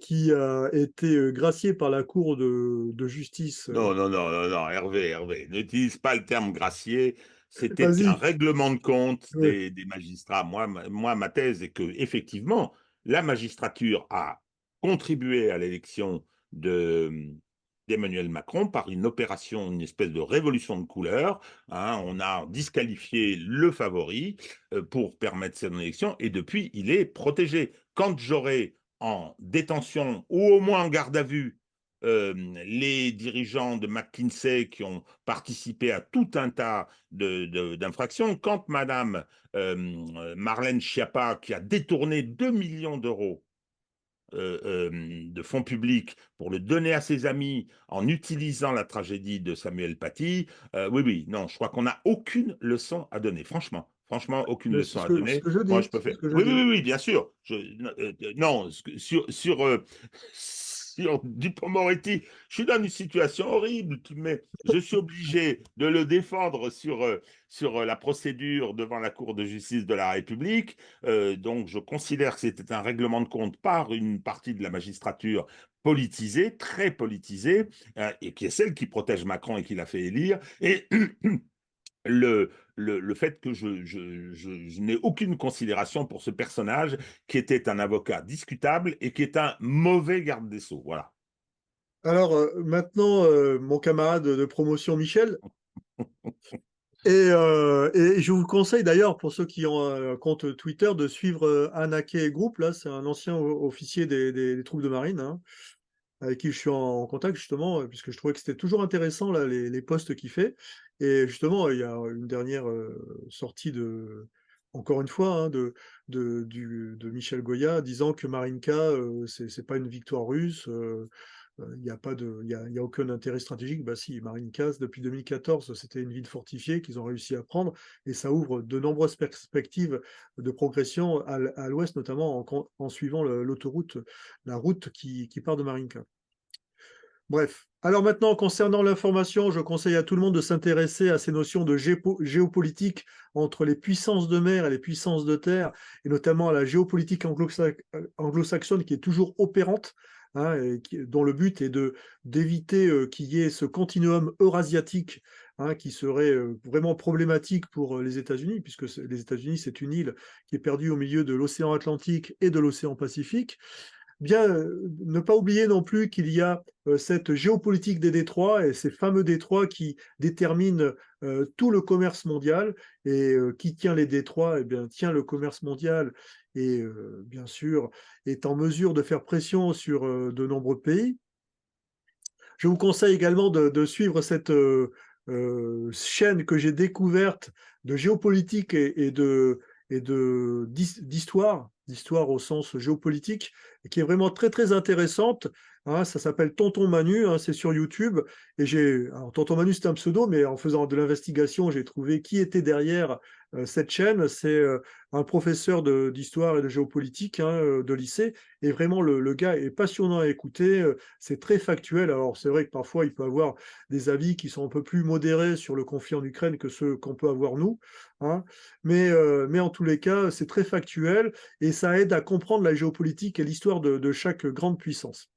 qui a été gracié par la Cour de justice. Non, non, non, non, non, Hervé, Hervé, n'utilise pas le terme gracier. C'était un Vas-y. règlement de compte Ouais, des magistrats. Moi, ma thèse est que effectivement, la magistrature a contribué à l'élection d'Emmanuel Macron par une opération, une espèce de révolution de couleur. Hein. On a disqualifié le favori pour permettre son élection et depuis, il est protégé. Quand j'aurai en détention ou au moins en garde à vue les dirigeants de McKinsey qui ont participé à tout un tas d'infractions. Quand Madame Marlène Schiappa, qui a détourné 2 millions d'euros de fonds publics pour le donner à ses amis en utilisant la tragédie de Samuel Paty, oui, oui, non, je crois qu'on n'a aucune leçon à donner, franchement. Franchement, aucune Mais c'est leçon à ce donner. que je Moi, dis, je peux c'est faire. ce que je Oui, oui, dis. oui, oui, bien sûr. Non, sur Dupond-Moretti, je suis dans une situation horrible, mais je suis obligé de le défendre sur la procédure devant la Cour de justice de la République. Donc, je considère que c'était un règlement de compte par une partie de la magistrature politisée, très politisée, et qui est celle qui protège Macron et qui l'a fait élire. Et le fait que je n'ai aucune considération pour ce personnage qui était un avocat discutable et qui est un mauvais garde des Sceaux. Voilà. Alors maintenant, mon camarade de promotion Michel, et je vous conseille d'ailleurs, pour ceux qui ont un compte Twitter, de suivre Anaké Group. Là, c'est un ancien officier des troupes de marine, hein, avec qui je suis en contact justement, puisque je trouvais que c'était toujours intéressant là, les posts qu'il fait. Et justement, il y a une dernière sortie encore une fois, hein, de Michel Goya, disant que Marinka, c'est pas une victoire russe. Il n'y a pas il y a aucun intérêt stratégique. Bah si, Marinka, depuis 2014, c'était une ville fortifiée qu'ils ont réussi à prendre, et ça ouvre de nombreuses perspectives de progression à l'ouest, notamment en suivant l'autoroute, la route qui part de Marinka. Bref. Alors maintenant, concernant l'information, je conseille à tout le monde de s'intéresser à ces notions de géopolitique entre les puissances de mer et les puissances de terre, et notamment à la géopolitique anglo-saxonne qui est toujours opérante, hein, et dont le but est d'éviter qu'il y ait ce continuum eurasiatique, hein, qui serait vraiment problématique pour les États-Unis, puisque les États-Unis, c'est une île qui est perdue au milieu de l'océan Atlantique et de l'océan Pacifique. Bien, ne pas oublier non plus qu'il y a cette géopolitique des détroits et ces fameux détroits qui déterminent tout le commerce mondial, et qui tient les détroits, eh bien, tient le commerce mondial, et bien sûr est en mesure de faire pression sur de nombreux pays. Je vous conseille également de suivre cette chaîne que j'ai découverte de géopolitique d'histoire au sens géopolitique, et qui est vraiment très très intéressante, hein. Ça s'appelle Tonton Manu, hein, c'est sur YouTube. Alors Tonton Manu, c'est un pseudo, mais en faisant de l'investigation, j'ai trouvé qui était derrière cette chaîne. C'est un professeur d'histoire et de géopolitique, hein, de lycée, et vraiment le gars est passionnant à écouter. C'est très factuel. Alors c'est vrai que parfois il peut avoir des avis qui sont un peu plus modérés sur le conflit en Ukraine que ceux qu'on peut avoir nous, hein. Mais en tous les cas, c'est très factuel, et ça aide à comprendre la géopolitique et l'histoire de chaque grande puissance.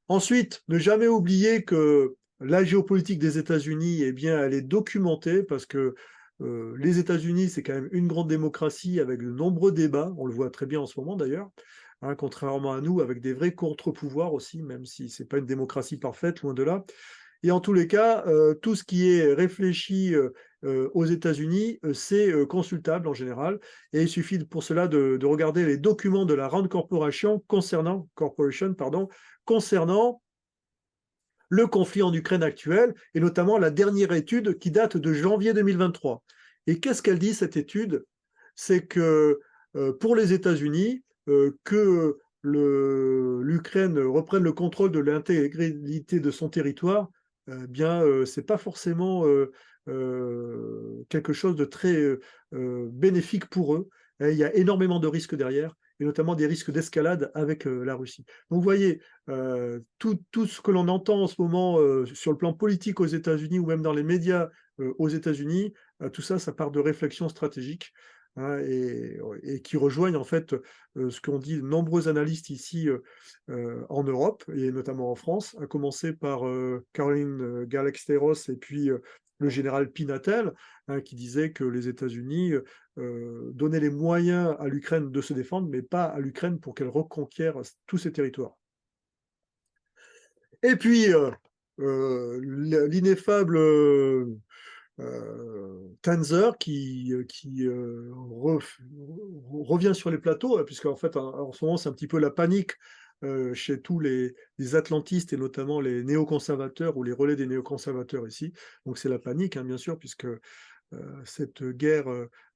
Ensuite, ne jamais oublier que la géopolitique des États-Unis, eh bien, elle est documentée, parce que les États-Unis, c'est quand même une grande démocratie avec de nombreux débats. On le voit très bien en ce moment d'ailleurs, hein, contrairement à nous, avec des vrais contre-pouvoirs aussi, même si c'est pas une démocratie parfaite, loin de là. Et en tous les cas, tout ce qui est réfléchi aux États-Unis, c'est consultable en général, et il suffit pour cela de regarder les documents de la Rand Corporation concernant le conflit en Ukraine actuel, et notamment la dernière étude qui date de janvier 2023. Et qu'est-ce qu'elle dit, cette étude? C'est que pour les États-Unis, que l'Ukraine reprenne le contrôle de l'intégralité de son territoire, bien, c'est pas forcément quelque chose de très bénéfique pour eux. Et il y a énormément de risques derrière, et notamment des risques d'escalade avec la Russie. Donc, vous voyez, tout ce que l'on entend en ce moment sur le plan politique aux États-Unis, ou même dans les médias aux États-Unis, tout ça, ça part de réflexions stratégiques, hein, et qui rejoignent en fait ce qu'ont dit de nombreux analystes ici en Europe, et notamment en France, à commencer par Caroline Galaxteros, et puis le général Pinatel, hein, qui disait que les États-Unis donnaient les moyens à l'Ukraine de se défendre, mais pas à l'Ukraine pour qu'elle reconquiert tous ses territoires. Et puis, l'ineffable Tanzer qui revient sur les plateaux, puisqu'en fait, en ce moment, c'est un petit peu la panique chez tous les atlantistes et notamment les néoconservateurs ou les relais des néoconservateurs ici. Donc c'est la panique, hein, bien sûr, puisque cette guerre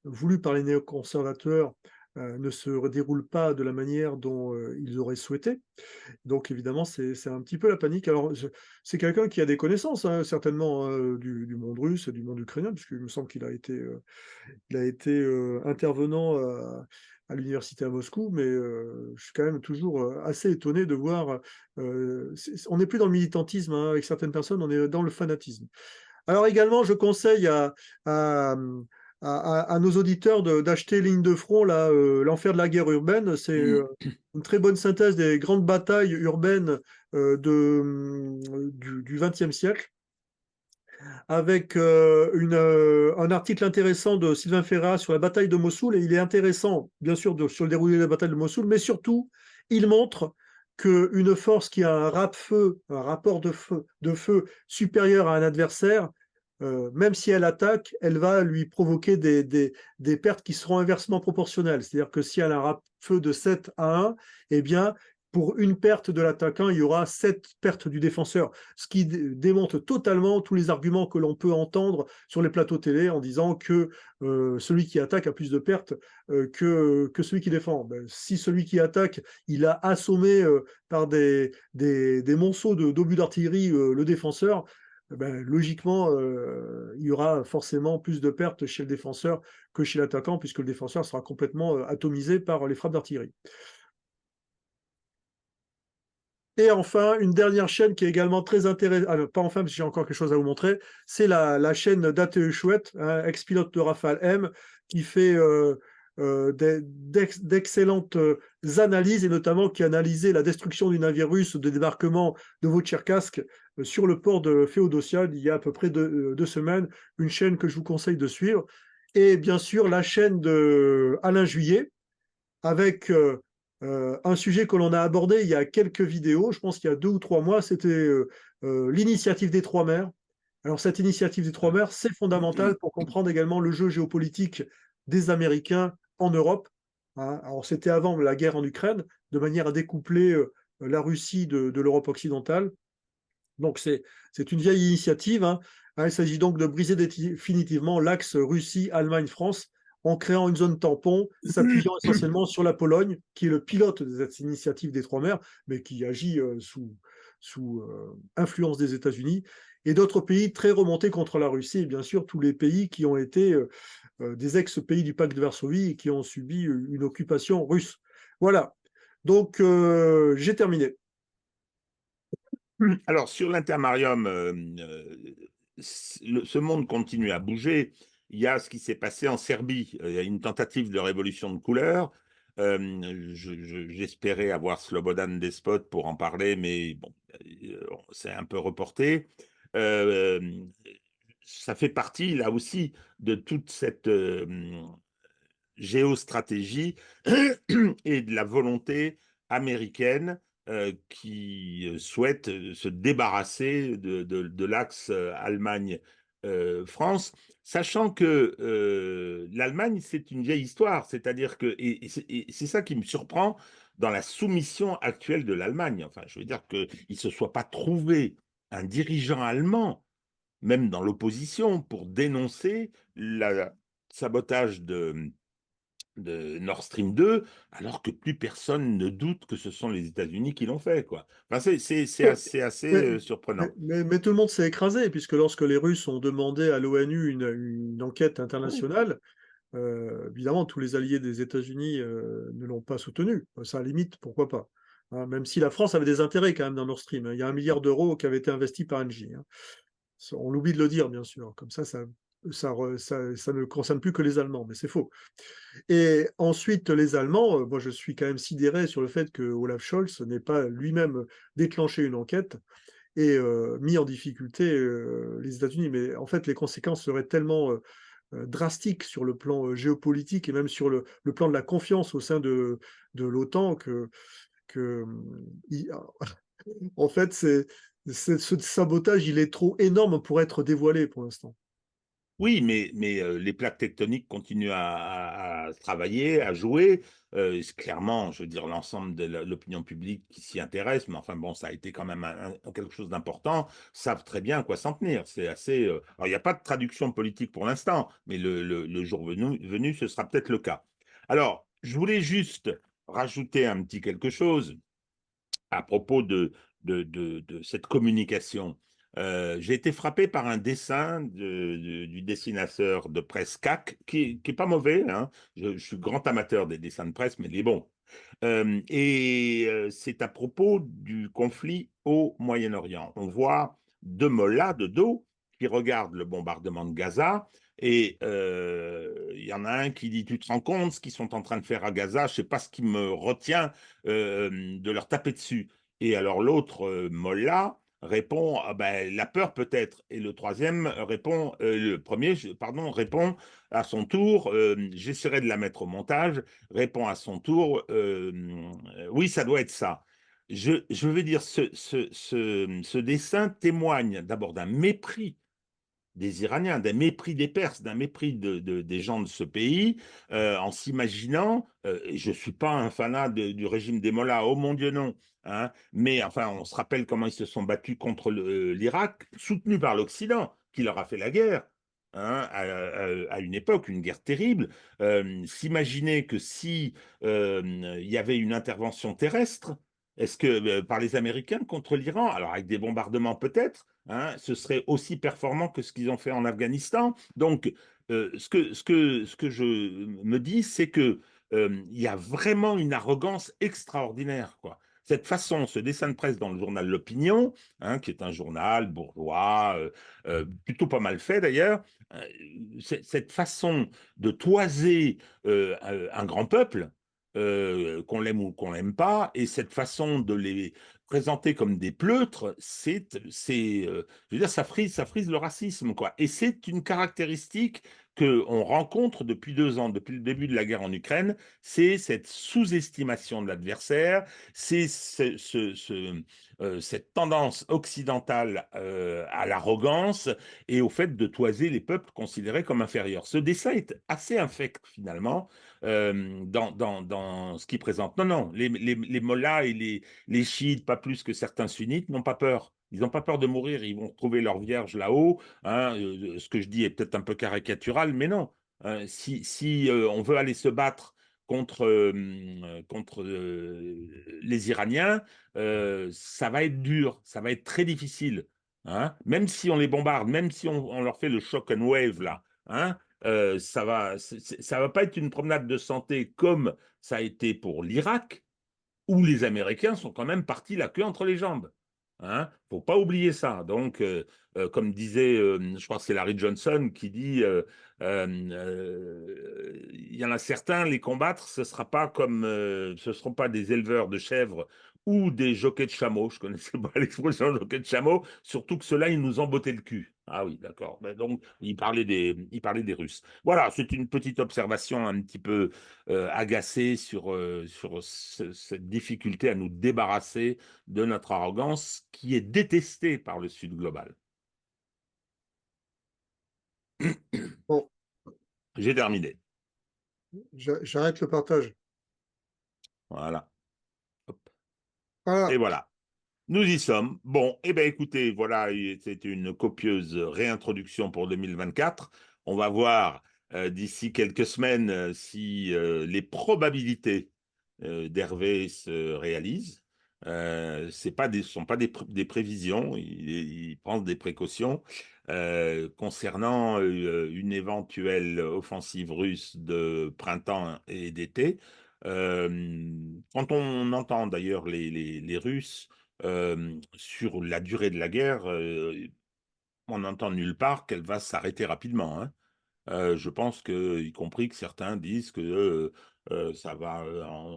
voulue par les néoconservateurs ne se déroule pas de la manière dont ils auraient souhaité. Donc évidemment, c'est un petit peu la panique. Alors, c'est quelqu'un qui a des connaissances, hein, certainement, du monde russe, du monde ukrainien, puisqu'il me semble il a été intervenant à l'université à Moscou, mais je suis quand même toujours assez étonné de voir. On n'est plus dans le militantisme, hein, avec certaines personnes, on est dans le fanatisme. Alors également, je conseille à, à nos auditeurs d'acheter Ligne de front, là, L'enfer de la guerre urbaine. C'est une très bonne synthèse des grandes batailles urbaines du XXe siècle, avec un article intéressant de Sylvain Ferrat sur la bataille de Mossoul. Et il est intéressant, bien sûr, sur le déroulé de la bataille de Mossoul, mais surtout, il montre qu'une force qui a un rapport de feu supérieur à un adversaire, même si elle attaque, elle va lui provoquer des pertes qui seront inversement proportionnelles. C'est-à-dire que si elle a un feu de 7 à 1, eh bien, pour une perte de l'attaquant, il y aura 7 pertes du défenseur, ce qui démonte totalement tous les arguments que l'on peut entendre sur les plateaux télé en disant que celui qui attaque a plus de pertes que celui qui défend. Ben, si celui qui attaque, il a assommé par des monceaux d'obus d'artillerie le défenseur, ben, logiquement, il y aura forcément plus de pertes chez le défenseur que chez l'attaquant, puisque le défenseur sera complètement atomisé par les frappes d'artillerie. Et enfin, une dernière chaîne qui est également très intéressante, pas enfin, parce que j'ai encore quelque chose à vous montrer, c'est la chaîne d'A.T.E. Chouette, hein, ex-pilote de Rafale M, qui fait d'excellentes analyses, et notamment qui a analysé la destruction du navire russe de débarquement de Novotcherkassk sur le port de Féodosial il y a à peu près 2 semaines, une chaîne que je vous conseille de suivre. Et bien sûr, la chaîne de Alain Juillet, avec un sujet que l'on a abordé il y a quelques vidéos, je pense qu'il y a 2 ou 3 mois, c'était l'initiative des Trois Mers. Alors cette initiative des Trois Mers, c'est fondamental pour comprendre également le jeu géopolitique des Américains en Europe, hein. Alors c'était avant la guerre en Ukraine, de manière à découpler la Russie de l'Europe occidentale. Donc c'est une vieille initiative, hein. Il s'agit donc de briser définitivement l'axe Russie-Allemagne-France en créant une zone tampon, s'appuyant essentiellement sur la Pologne, qui est le pilote de cette initiative des Trois Mers, mais qui agit sous influence des États-Unis, et d'autres pays très remontés contre la Russie, et bien sûr tous les pays qui ont été des ex-pays du pacte de Varsovie et qui ont subi une occupation russe. Voilà, donc j'ai terminé. Alors, sur l'intermarium, ce monde continue à bouger. Il y a ce qui s'est passé en Serbie. Il y a une tentative de révolution de couleur. J'espérais avoir Slobodan Despot pour en parler, mais bon, c'est un peu reporté. Euh, Ça fait partie, là aussi, de toute cette géostratégie et de la volonté américaine qui souhaite se débarrasser de l'axe Allemagne-France, sachant que l'Allemagne, c'est une vieille histoire, c'est-à-dire que, et c'est ça qui me surprend dans la soumission actuelle de l'Allemagne. Enfin, je veux dire qu'il ne se soit pas trouvé un dirigeant allemand, même dans l'opposition, pour dénoncer le sabotage de Nord Stream 2, alors que plus personne ne doute que ce sont les États-Unis qui l'ont fait, quoi. Enfin, c'est assez Mais, surprenant. mais tout le monde s'est écrasé, puisque lorsque les Russes ont demandé à l'ONU une enquête Oui. internationale, évidemment, tous les alliés des États-Unis ne l'ont pas soutenu. Ça, à la limite, pourquoi pas, hein, même si la France avait des intérêts quand même dans Nord Stream, hein. Il y a 1 milliard d'euros qui avait été investi par Engie, hein. On oublie de le dire, bien sûr. Comme ça ne concerne plus que les Allemands, mais c'est faux. Et ensuite, les Allemands, moi je suis quand même sidéré sur le fait que Olaf Scholz n'ait pas lui-même déclenché une enquête et mis en difficulté les États-Unis. Mais en fait, les conséquences seraient tellement drastiques sur le plan géopolitique et même sur le plan de la confiance au sein de l'OTAN que il- en fait, ce sabotage, il est trop énorme pour être dévoilé pour l'instant. Oui, mais les plaques tectoniques continuent à travailler, à jouer. C'est clairement, je veux dire, l'ensemble de l'opinion publique qui s'y intéresse, mais enfin bon, ça a été quand même quelque chose d'important, savent très bien à quoi s'en tenir. C'est assez. Alors, il n'y a pas de traduction politique pour l'instant, mais le jour venu, ce sera peut-être le cas. Alors, je voulais juste rajouter un petit quelque chose à propos de cette communication. J'ai été frappé par un dessin du dessinateur de presse CAC, qui est pas mauvais, hein. Je suis grand amateur des dessins de presse, mais il est bon. C'est à propos du conflit au Moyen-Orient. On voit deux mollahs de dos qui regardent le bombardement de Gaza. Et il y en a un qui dit, tu te rends compte ce qu'ils sont en train de faire à Gaza, je ne sais pas ce qui me retient de leur taper dessus. Et alors l'autre mollah répond, ah ben, la peur peut-être. Et le troisième répond, le premier, pardon, répond à son tour, j'essaierai de la mettre au montage, répond à son tour, oui, ça doit être ça. Je veux dire, ce dessin témoigne d'abord d'un mépris des Iraniens, d'un mépris des Perses, d'un mépris des gens de ce pays, en s'imaginant, et je ne suis pas un fanat du régime des Mollahs, oh mon Dieu non, hein, mais enfin on se rappelle comment ils se sont battus contre l'Irak, soutenus par l'Occident, qui leur a fait la guerre. Hein, à une époque, une guerre terrible. S'imaginer que si il y avait une intervention terrestre, est-ce que par les Américains contre l'Iran, alors avec des bombardements peut-être, hein, ce serait aussi performant que ce qu'ils ont fait en Afghanistan. Donc, ce que je me dis, c'est que il y a vraiment une arrogance extraordinaire, quoi. Cette façon, ce dessin de presse dans le journal L'Opinion, hein, qui est un journal bourgeois, plutôt pas mal fait d'ailleurs, euh, cette façon de toiser un grand peuple, qu'on l'aime ou qu'on l'aime pas, et cette façon de les présenter comme des pleutres, je veux dire, ça frise le racisme, quoi. Et c'est une caractéristique qu'on rencontre depuis 2 ans, depuis le début de la guerre en Ukraine, c'est cette sous-estimation de l'adversaire, c'est cette tendance occidentale à l'arrogance et au fait de toiser les peuples considérés comme inférieurs. Ce dessin est assez infect, finalement, dans ce qu'il présente. Non, non, les mollahs et les chiites, pas plus que certains sunnites, n'ont pas peur. Ils n'ont pas peur de mourir, ils vont trouver leur vierge là-haut. Hein. Ce que je dis est peut-être un peu caricatural, mais non. Si on veut aller se battre contre les Iraniens, ça va être dur, ça va être très difficile. Hein. Même si on les bombarde, même si on leur fait le shock and wave là, hein, ça va pas être une promenade de santé comme ça a été pour l'Irak, où les Américains sont quand même partis la queue entre les jambes. Hein, faut pas oublier ça. Donc, comme disait, je crois que c'est Larry Johnson qui dit, il y en a certains, les combattre, ce seront pas des éleveurs de chèvres ou des jockeys de chameaux. Je connaissais pas l'expression jockey de chameau, surtout que ceux-là, ils nous ont botté le cul. Ah oui, d'accord. Ben donc, il parlait des Russes. Voilà, c'est une petite observation un petit peu agacé sur cette difficulté à nous débarrasser de notre arrogance qui est détestée par le Sud global. Bon, J'ai terminé. j'arrête le partage. Voilà. Hop. Et Voilà. voilà. Nous y sommes. Bon, eh bien écoutez, voilà, c'était une copieuse réintroduction pour 2024. On va voir d'ici quelques semaines si les probabilités d'Hervé se réalisent. Ce sont pas des prévisions, il prend des précautions concernant une éventuelle offensive russe de printemps et d'été. Quand on entend d'ailleurs les Russes sur la durée de la guerre, on n'entend nulle part qu'elle va s'arrêter rapidement. Hein. Je pense que, y compris que certains disent que ça va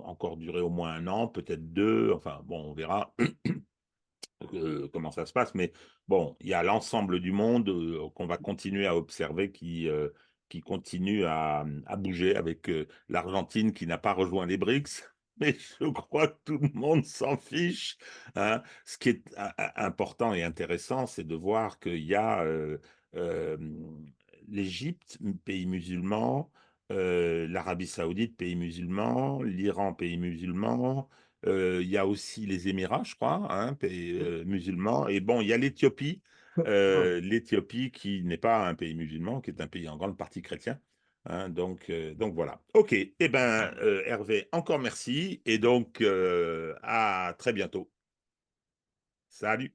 encore durer au moins 1 an, peut-être 2. Enfin, bon, on verra comment ça se passe. Mais bon, il y a l'ensemble du monde qu'on va continuer à observer qui continue à bouger avec l'Argentine qui n'a pas rejoint les BRICS. Mais je crois que tout le monde s'en fiche. Hein. Ce qui est important et intéressant, c'est de voir qu'il y a euh, l'Égypte, pays musulman, l'Arabie Saoudite, pays musulman, l'Iran, pays musulman. Il y a aussi les Émirats, je crois, hein, pays musulmans. Et bon, il y a l'Éthiopie qui n'est pas un pays musulman, qui est un pays en grande partie chrétien. Hein, donc voilà. OK. Eh bien, Hervé, encore merci. Et donc, à très bientôt. Salut.